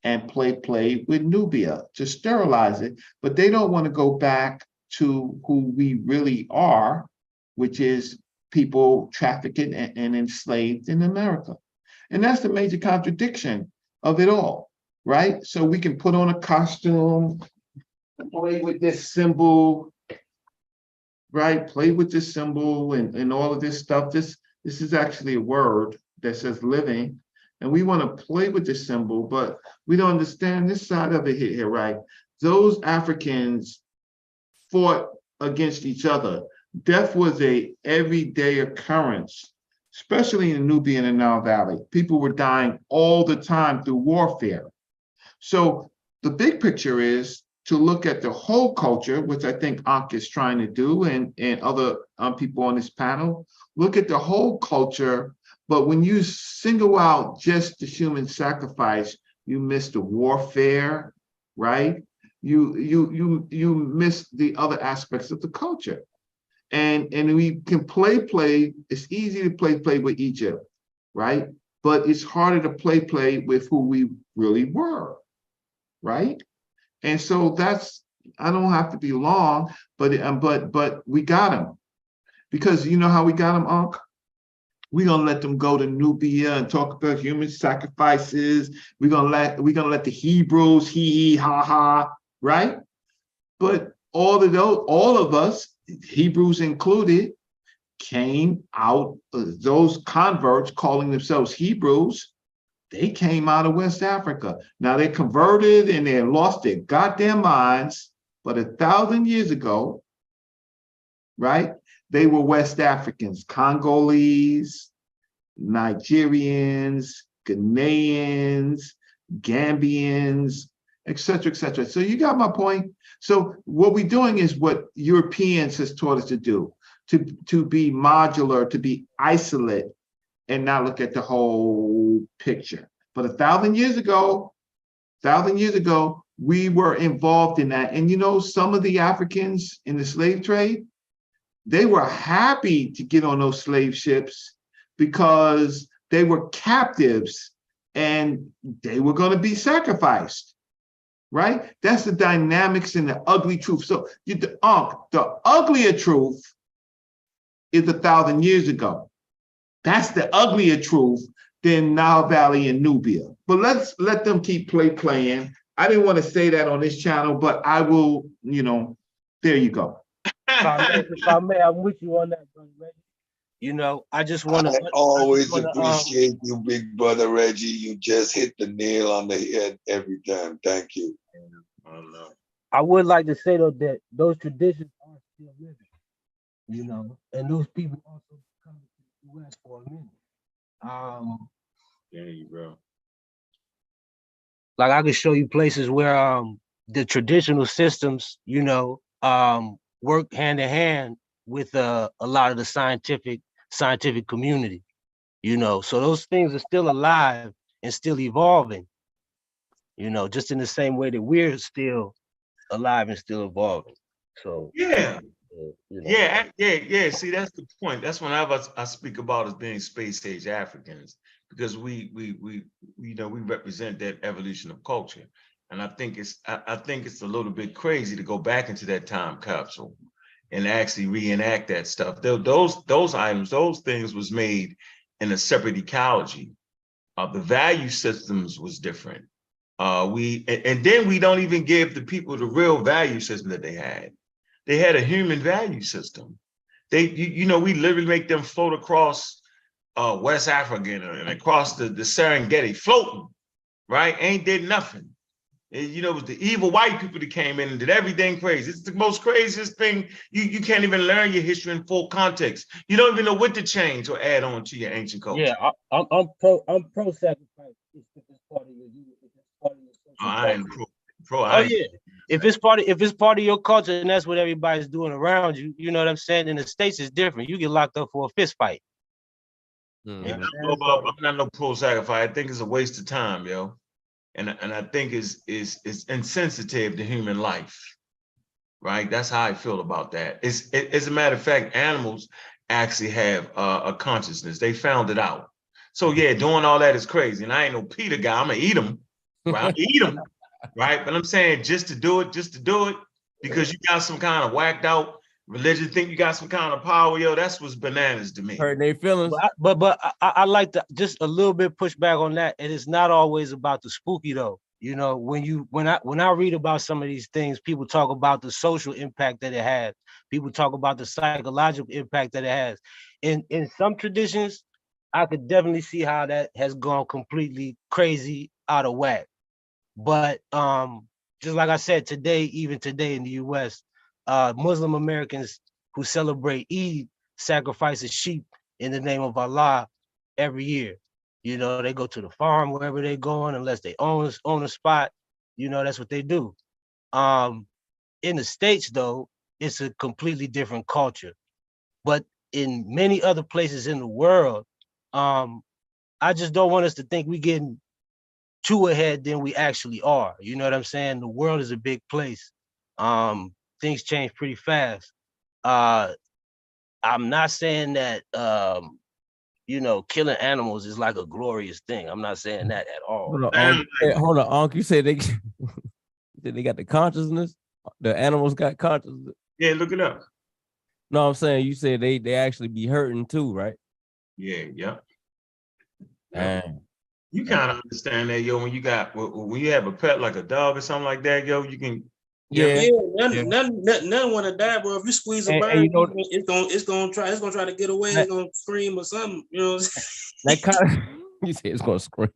and play with Nubia to sterilize it, but they don't want to go back to who we really are, which is people trafficked and enslaved in America. And that's the major contradiction of it all, right? So we can put on a costume, play with this symbol, right? Play with this symbol and all of this stuff. This is actually a word that says living. And we want to play with the symbol, but we don't understand this side of it here, right? Those Africans fought against each other. Death was a everyday occurrence, especially in the Nubian and Nile Valley. People were dying all the time through warfare. So the big picture is to look at the whole culture, which I think Ankh is trying to do, and other people on this panel, look at the whole culture. But when you single out just the human sacrifice, you miss the warfare, right? You miss the other aspects of the culture. And we can play. It's easy to play with Egypt, right? But it's harder to play with who we really were, right? And so that's, I don't have to be long, but we got them. Because you know how we got them, Unc? We're gonna let them go to Nubia and talk about human sacrifices. We're gonna let the Hebrews hee ha ha, right? But all of us, Hebrews included, came out, those converts calling themselves Hebrews, they came out of West Africa. Now they converted and they lost their goddamn minds, but 1,000 years ago, right? they were West Africans, Congolese, Nigerians, Ghanaians, Gambians, etc., etc. So you got my point. So what we're doing is what Europeans has taught us to do, to be modular, to be isolate, and not look at the whole picture. But 1,000 years ago, we were involved in that. And you know, some of the Africans in the slave trade, they were happy to get on those slave ships because they were captives and they were going to be sacrificed, right? That's the dynamics and the ugly truth. So the uglier truth is 1,000 years ago. That's the uglier truth than Nile Valley and Nubia. But let's let them keep playing. I didn't want to say that on this channel, but I will, you know, there you go. If I may, I'm with you on that, brother Reggie. You know, I just want to. I always appreciate you, big brother Reggie. You just hit the nail on the head every time. Thank you. I would like to say though that those traditions are still living, you know, and those people also come to the U.S. for a minute. There you go. Like I could show you places where the traditional systems, you know, work hand in hand with a lot of the scientific community, you know. So those things are still alive and still evolving, you know, just in the same way that we're still alive and still evolving. So yeah. You know. Yeah. See, that's the point. That's when I speak about as being space age Africans, because we you know, we represent that evolution of culture. And I think it's a little bit crazy to go back into that time capsule and actually reenact that stuff. Those items, those things was made in a separate ecology. The value systems was different. And then we don't even give the people the real value system that they had. They had a human value system. You know, we literally make them float across West Africa and across the Serengeti, floating, right? Ain't did nothing. You know, it was the evil white people that came in and did everything crazy. It's the most craziest thing. You can't even learn your history in full context. You don't even know what to change or add on to your ancient culture. Yeah, I'm pro sacrifice. If it's part of your I am pro. Oh yeah. If it's part of your culture and that's what everybody's doing around you, you know what I'm saying? In the States, it's different. You get locked up for a fist fight. I'm not no pro sacrifice. I think it's a waste of time, yo. And I think it's insensitive to human life, right? That's how I feel about that. As a matter of fact, animals actually have a consciousness. They found it out. So yeah, doing all that is crazy. And I ain't no Peter guy. I'm gonna eat them, right? I'm gonna eat them, right? But I'm saying just to do it, because you got some kind of whacked out religion, think you got some kind of power, yo. That's what's bananas to me. Hurt their feelings. But I like to just a little bit push back on that. And it's not always about the spooky though. You know, when I read about some of these things, people talk about the social impact that it has. People talk about the psychological impact that it has. In some traditions, I could definitely see how that has gone completely crazy out of whack. But just like I said, even today in the US, Muslim Americans who celebrate Eid sacrifice a sheep in the name of Allah every year. You know, they go to the farm wherever they're going, unless they own a spot. You know, that's what they do. In the States, though, it's a completely different culture. But in many other places in the world, I just don't want us to think we're getting too ahead than we actually are. You know what I'm saying? The world is a big place. Things change pretty fast. I'm not saying that you know, killing animals is like a glorious thing. I'm not saying that at all. Hold on, Unc. You said they got the consciousness. The animals got consciousness. Yeah, look it up. No, I'm saying you said they actually be hurting too, right? Yeah. You kind of understand that, yo. When you have a pet like a dog or something like that, yo, you can. None want to die, bro. If you squeeze a bird, you know, it's gonna try to get away. It's gonna scream or something. You know, that kind of you say it's gonna scream.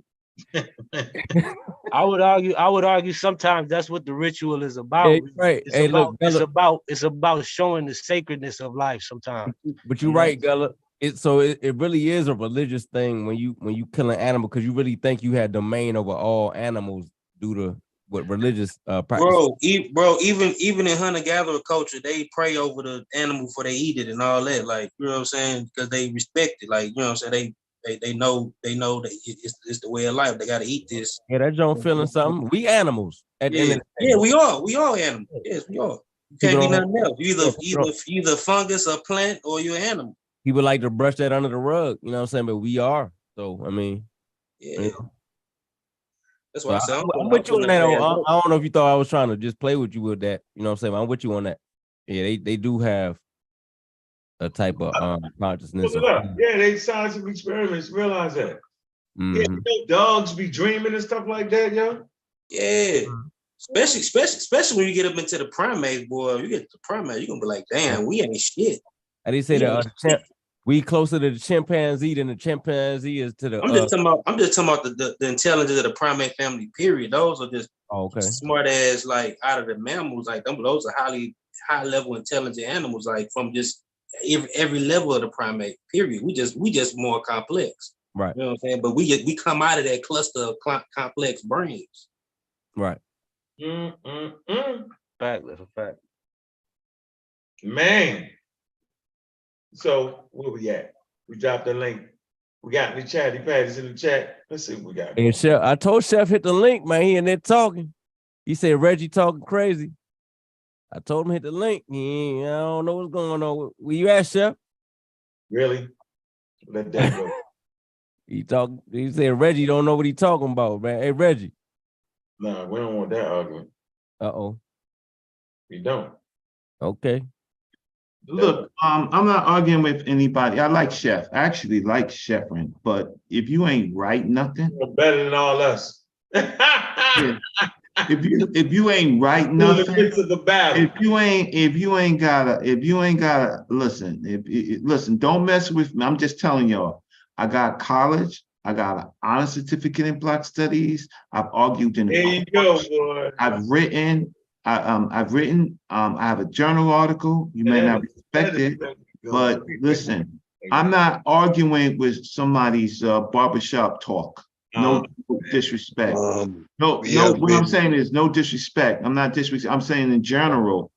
I would argue sometimes that's what the ritual is about. Yeah, right. It's Hey, about, look, it's about showing the sacredness of life sometimes. but you're right, Gullah. It really is a religious thing when you kill an animal because you really think you had domain over all animals due to what religious practice. Bro, even in hunter-gatherer culture, they pray over the animal before they eat it and all that. Like, you know what I'm saying? Because they respect it. Like, you know what I'm saying? They know that it's the way of life. They gotta eat this. Yeah, that John feeling something. We animals at the end of the day. Yeah, we are animals. Yes, we are. You can't be nothing else. Either fungus, a plant, or you're an animal. People like to brush that under the rug, you know what I'm saying? But we are. So I mean, yeah. You know. That's why So I'm with you on that. I don't know if you thought I was trying to just play with you with that. You know what I'm saying? I'm with you on that. Yeah, they do have a type of consciousness. Yeah, they scientific experiments realize that. Mm-hmm. Yeah, you know, dogs be dreaming and stuff like that, yo. Yeah. Especially when you get up into the primates, boy. You get to the primates, you're gonna be like, damn, we ain't shit. I didn't say that we closer to the chimpanzee than the chimpanzee is to the. I'm just talking about the intelligence of the primate family. Period. Those are just smart ass, like out of the mammals. Like those are high level intelligent animals. Like from just every level of the primate. Period. We just more complex. Right. You know what I'm saying? But we come out of that cluster of complex brains. Right. Fact. That's a fact. Man. So where we at? We dropped the link. We got in the chat. Patty's in the chat. Let's see what we got. And Chef, I told Chef hit the link, man. He in there talking. He said Reggie talking crazy. I told him hit the link. I don't know what's going on. Where you at, Chef? Really? Let that go. He said Reggie don't know what he talking about, man. Hey, Reggie. Nah, we don't want that argument. Uh-oh. We don't. Okay. Look, I'm not arguing with anybody. I like Chef. I actually like Chefrin, but if you ain't right nothing, you're better than all us. Yeah. If you ain't right nothing, if you ain't gotta listen. Listen, don't mess with me. I'm just telling y'all. I got college. I got an honor certificate in Black Studies. I've argued in. There you go, boy. I've written. I have a journal article. You may not respect it, but listen, I'm not arguing with somebody's barbershop talk. No disrespect. What I'm saying is no disrespect. I'm not disrespect. I'm saying in general,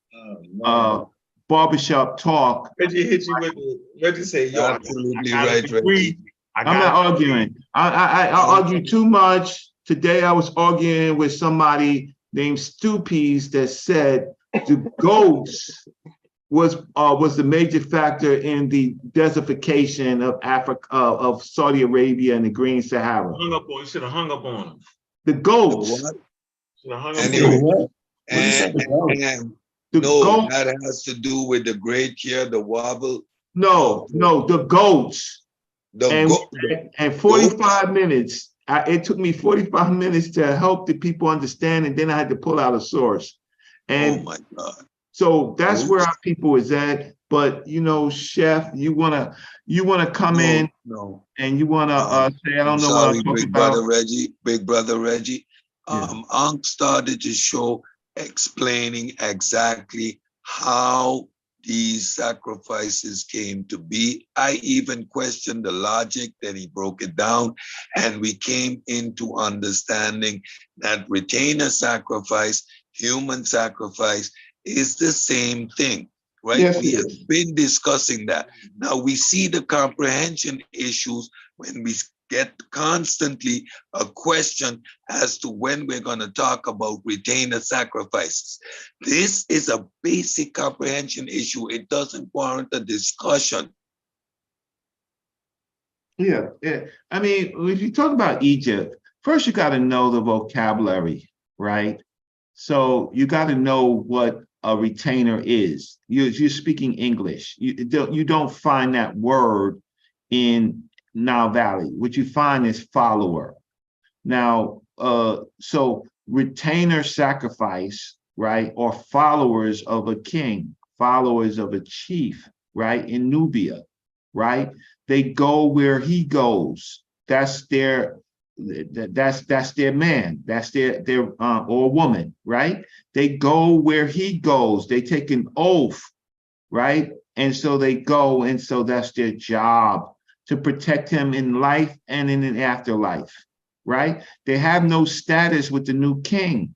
barbershop talk. Reggie hit you with it. Reggie say, "Yo, absolutely right, Reggie." I'm not arguing. I argue too much. Today I was arguing with somebody named Stupies that said the goats was the major factor in the desertification of Africa, of Saudi Arabia and the Green Sahara. You should have hung up on them. The goats. That has to do with the great here, the wobble. No, the goats. And 45 minutes. It took me 45 minutes to help the people understand, and then I had to pull out a source. And oh my God. So that's where our people is at. But you know, Chef, you wanna come in and you wanna say, I don't know what I'm talking about. Big brother Reggie. Unc started to show explaining exactly how these sacrifices came to be. I even questioned the logic, then he broke it down, and we came into understanding that retainer sacrifice, human sacrifice is the same thing, right? Yes, we have been discussing that. Now we see the comprehension issues when we get constantly a question as to when we're going to talk about retainer sacrifices. This is a basic comprehension issue. It doesn't warrant a discussion. Yeah. I mean, if you talk about Egypt, first you got to know the vocabulary, right? So you got to know what a retainer is. You're speaking English. You don't find that word in Nile Valley. What you find is follower. Now, so retainer sacrifice, right, or followers of a king, followers of a chief, right, in Nubia, right? They go where he goes. That's their that's their man, that's their or woman, right? They go where he goes. They take an oath, right? And so they go, and so that's their job, to protect him in life and in an afterlife, right? They have no status with the new king.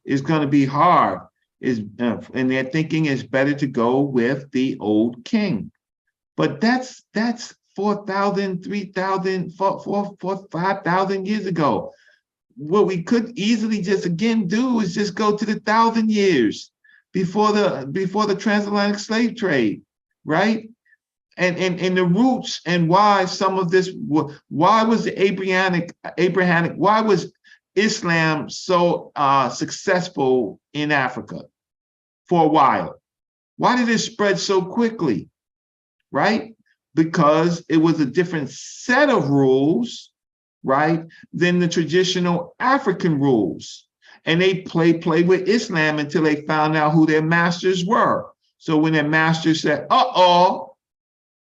It's going to be hard. And their thinking is better to go with the old king. But that's 4,000, 3,000, 5,000 years ago. What we could easily just again do is just go to the 1,000 years before the transatlantic slave trade, right? And the roots and why some of this, why was the Abrahamic, why was Islam so successful in Africa for a while? Why did it spread so quickly, right? Because it was a different set of rules, right, than the traditional African rules. And they played with Islam until they found out who their masters were. So when their masters said, uh-oh,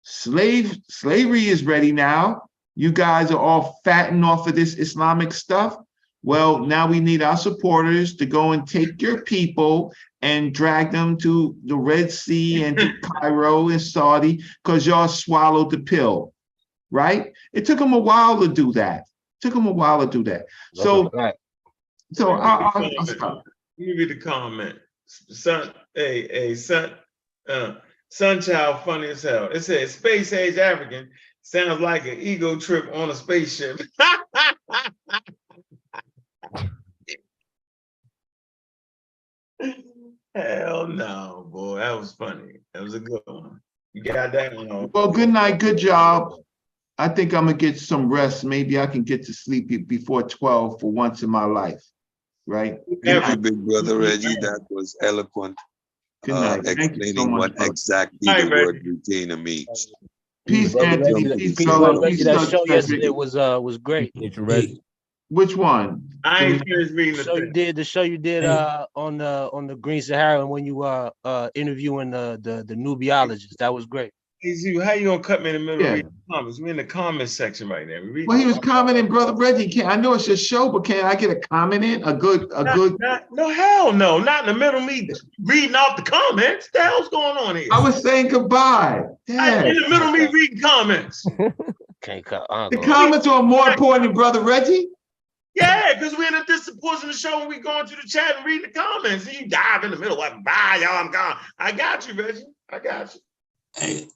slavery is ready now. You guys are all fattening off of this Islamic stuff. Well, now we need our supporters to go and take your people and drag them to the Red Sea and to Cairo and Saudi, because y'all swallowed the pill, right? It took them a while to do that. So I'll stop. Let me read the comment. Sunchild, funny as hell. It says, space age African sounds like an ego trip on a spaceship. Hell no, boy. That was funny. That was a good one. You got that one. Well, good night. Good job. I think I'm going to get some rest. Maybe I can get to sleep before 12 for once in my life. Right? Good night, big brother Reggie. That was eloquent. Good night. Explaining what exactly the word retainer means. Peace, Anthony. Peace, brother. That show yesterday was great. Which one? I ain't finished reading the show you did on the Green Sahara when you interviewing the Nubiologists. That was great. Hey, Z, how you gonna cut me in the middle of reading comments? We're in the comment section right now. Well, he was commenting, brother Reggie. I know it's your show, but can I get a comment in? No, hell no, not in the middle of me reading off the comments. What the hell's going on here? I was saying goodbye. In the middle of me reading comments. Can't cut. The comments are more important than brother Reggie. Yeah, because we're in this portion of the show and we going to the chat and reading the comments. And you dive in the middle. Like, bye, y'all. I'm gone. I got you, Reggie. I got you. Hey,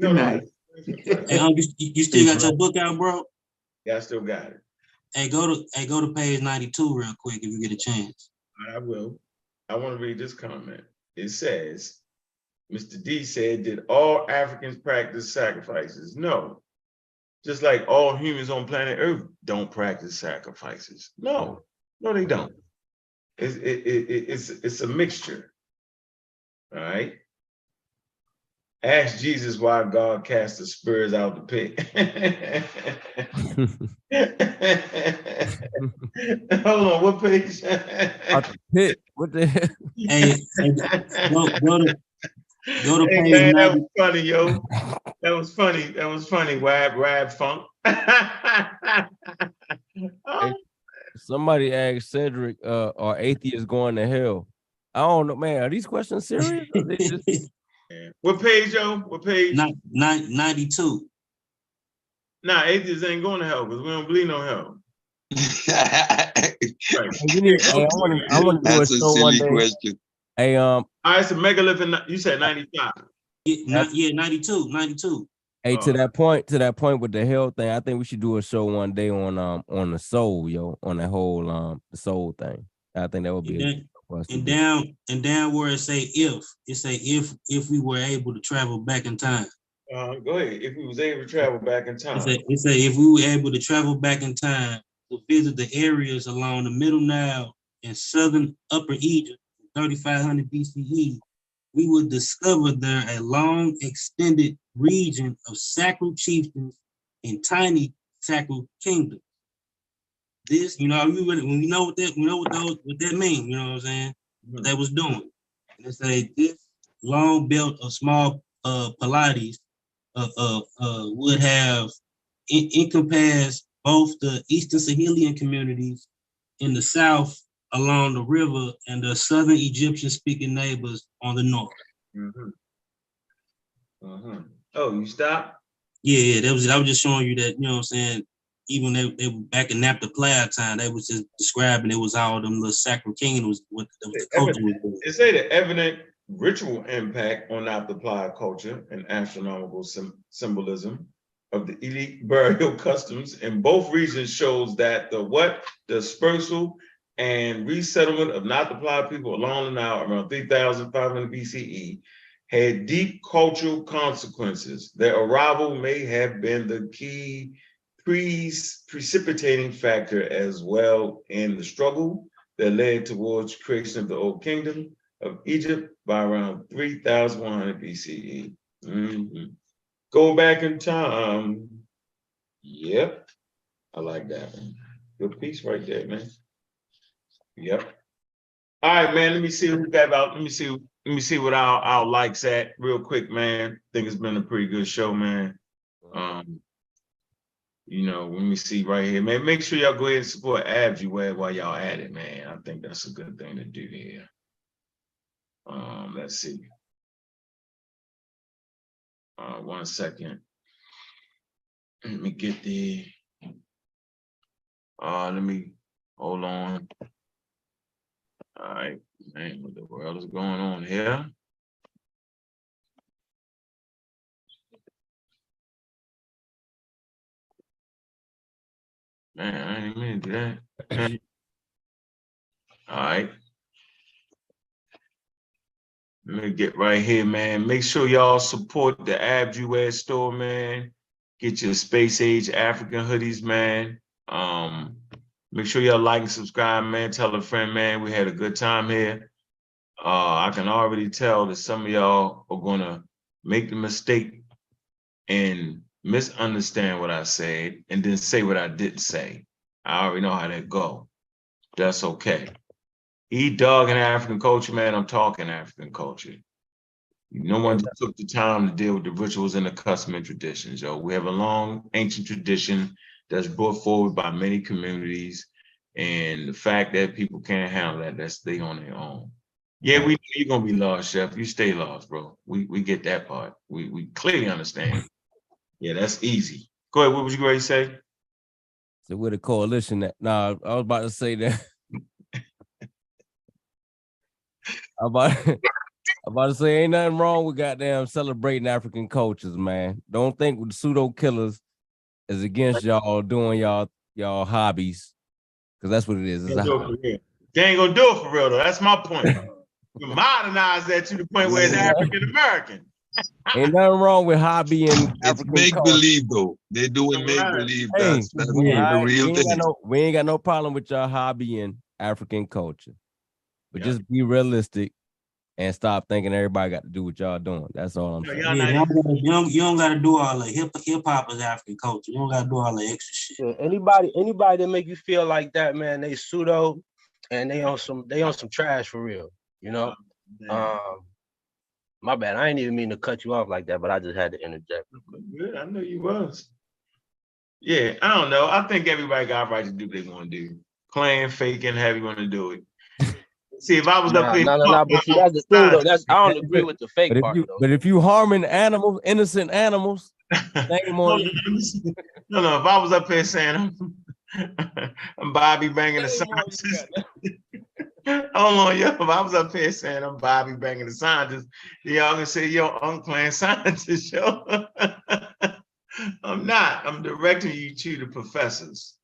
Good night. Hey, you still got your book out, bro? Yeah, I still got it. Hey, go to page 92 real quick if you get a chance. I will. I want to read this comment. It says, Mr. D said, did all Africans practice sacrifices? No. Just like all humans on planet Earth don't practice sacrifices. No, they don't. It's a mixture. All right. Ask Jesus why God cast the spirits out the pit. Hold on, what page? Out the pit. What the hell? Hey, go to page man, 90. that was funny, yo. That was funny. Rab Funk. Hey, somebody asked Cedric, are atheists going to hell? I don't know, man. Are these questions serious? What page, yo? What page? 92. Nah, atheists ain't going to hell because we don't believe no hell. Right. I want to do a show one day. Question. Hey, all right, so megalith, you said 95. Yeah, 92. Hey, to that point with the hell thing, I think we should do a show one day on the soul, yo, on that whole the soul thing. I think that would be and down where it say if we were able to travel back in time. Go ahead. If we was able to travel back in time. It say if we were able to travel back in time to visit the areas along the Middle Nile and southern Upper Egypt, 3500 BCE, we would discover there a long extended region of sacred chieftains and tiny sacred kingdoms. This, we know what that means, you know what I'm saying? What that was doing. And they say this long belt of small polities would have encompassed both the Eastern Sahelian communities in the south along the river and the southern Egyptian-speaking neighbors on the north. Oh, you stopped? Yeah, I was just showing you that, you know what I'm saying, even they were back in Napta Player time, they was just describing it was all them little sacred kingdoms with the culture. It say the evident ritual impact on Napta Player culture and astronomical symbolism of the elite burial customs in both regions shows that the dispersal and resettlement of Napta Player people along the Nile around 3,500 BCE had deep cultural consequences. Their arrival may have been the key precipitating factor as well in the struggle that led towards creation of the Old Kingdom of Egypt by around 3,100 BCE. Go back in time. Yep, I like that one. Good piece right there, man. Yep. All right, man. Let me see what we got about. Let me see what our likes at real quick, man. I think it's been a pretty good show, man. You know, let me see right here, man. Make sure y'all go ahead and support Abjuweb while y'all at it, man. I think that's a good thing to do here. Let's see. 1 second. Let me get the. Let me hold on. All right, man. What the world is going on here? Man, I didn't mean to do that. All right. Let me get right here, man. Make sure y'all support the Abjuweb store, man. Get your Space Age African hoodies, man. Make sure y'all like and subscribe, man. Tell a friend, man. We had a good time here. I can already tell that some of y'all are gonna make the mistake and misunderstand what I said and then say what I didn't say. I already know how that go. That's okay. Eat dog in African culture, man. I'm talking African culture. No one took the time to deal with the rituals and the custom and traditions, yo. We have a long, ancient tradition that's brought forward by many communities. And the fact that people can't handle that, that's they on their own. Yeah, we know you're gonna be lost, Chef. You stay lost, bro. We get that part. We clearly understand. Yeah, that's easy. Go ahead. What was you ready to say? So we're the coalition that. Nah, I was about to say that. I'm about to say ain't nothing wrong with goddamn celebrating African cultures, man. Don't think with the Pseudo Killas is against y'all doing y'all hobbies, because that's what it is. It's a hobby. They ain't gonna do it for real though. That's my point. You modernize that to the point where it's African American. Ain't nothing wrong with hobby and it's make believe though. They're doing make believe. That's the real thing. We ain't got no problem with y'all hobby and African culture, but just be realistic and stop thinking everybody got to do what y'all doing. That's all I'm saying. You don't got to do all the hip hop is African culture. You don't got to do all the extra shit. Yeah, anybody that make you feel like that, man, they pseudo, and they on some trash for real. You know. My bad. I ain't even mean to cut you off like that, but I just had to interject. Good. I know you was. Yeah, I don't know. I think everybody got a right to do what they want to do. Playing, faking, however you want to do it. See, if I was up here, but see, that's the thing though. I don't agree with the fake part though. But if you harming animals, innocent animals, name on you. No. If I was up here saying I'm Bobby banging the scientist. Hold on, yo. If I was up here saying I'm Bobby banging the scientist, y'all can say, yo, I'm playing scientist, yo. I'm not. I'm directing you to the professors.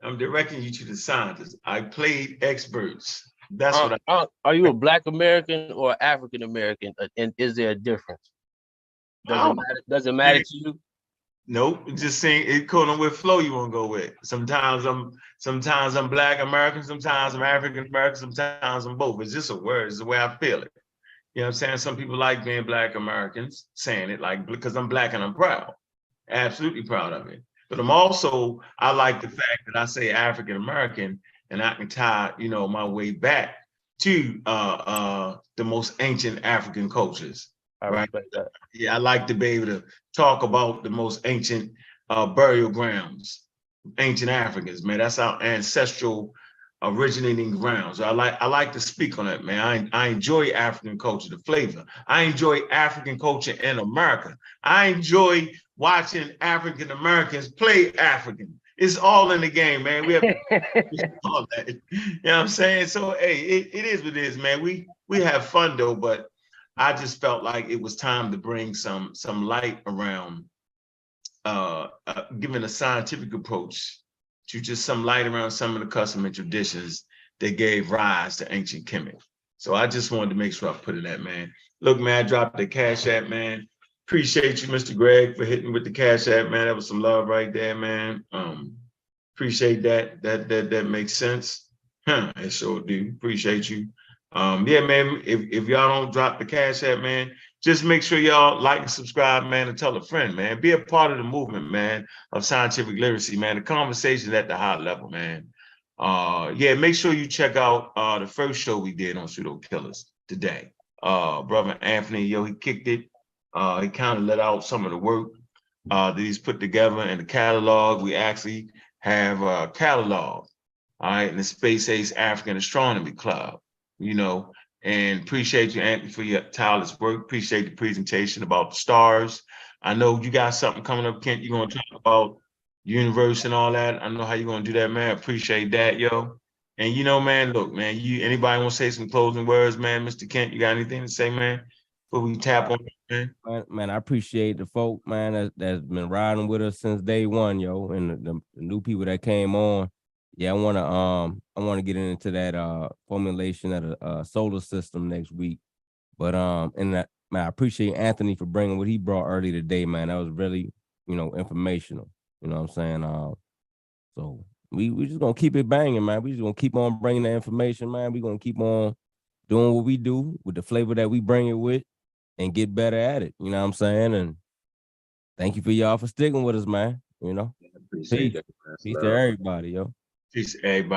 I'm directing you to the scientists. I played experts. That's what are you a Black American or African American? And is there a difference? Does it matter to you? Nope. Just saying it according with flow you want to go with. Sometimes I'm Black American, sometimes I'm African American, sometimes I'm both. It's just a word, it's the way I feel it. You know what I'm saying? Some people like being Black Americans, saying it like because I'm Black and I'm proud. Absolutely proud of it. But I like the fact that I say African American and I can tie, my way back to the most ancient African cultures. Right? Yeah, I like to be able to talk about the most ancient burial grounds. ancient Africans, man. That's our ancestral originating grounds. I like to speak on that, man. I enjoy African culture, the flavor. I enjoy African culture in America. I enjoy watching African Americans play African. It's all in the game, man. We have all that. You know what I'm saying? So hey, it is what it is, man. We have fun though, but I just felt like it was time to bring some light around giving a scientific approach to just some light around some of the custom and traditions that gave rise to ancient Kemet. So I just wanted to make sure I put in that, man. Look, man, I dropped the Cash App, man. Appreciate you, Mr. Greg, for hitting with the Cash App, man. That was some love right there, man. Appreciate that. That makes sense. I sure do. Appreciate you. Yeah, man, if y'all don't drop the Cash App, man, just make sure y'all like and subscribe, man, and tell a friend, man. Be a part of the movement, man, of scientific literacy, man. The conversation at the high level, man. Yeah, make sure you check out the first show we did on Pseudo Killas today. Brother Anthony, yo, he kicked it. He kind of let out some of the work that he's put together in the catalog. We actually have a catalog, all right, in the Space Ace African Astronomy Club, you know. And appreciate you, Anthony, for your tireless work. Appreciate the presentation about the stars. I know you got something coming up, Kent. You're going to talk about universe and all that. I know how you're going to do that, man. Appreciate that, yo. And, you know, man, look, man, anybody want to say some closing words, man? Mr. Kent, you got anything to say, man? Before we tap on it, man? Man, I appreciate the folk, man, that's been riding with us since day one, yo, and the new people that came on. Yeah, I wanna get into that formulation of the solar system next week. But and that, man, I appreciate Anthony for bringing what he brought early today, man. That was really, informational. You know what I'm saying? So we just gonna keep it banging, man. We just gonna keep on bringing the information, man. We gonna keep on doing what we do with the flavor that we bring it with, and get better at it. You know what I'm saying? And thank you for y'all for sticking with us, man. Appreciate Peace to everybody, yo. Peace to everybody.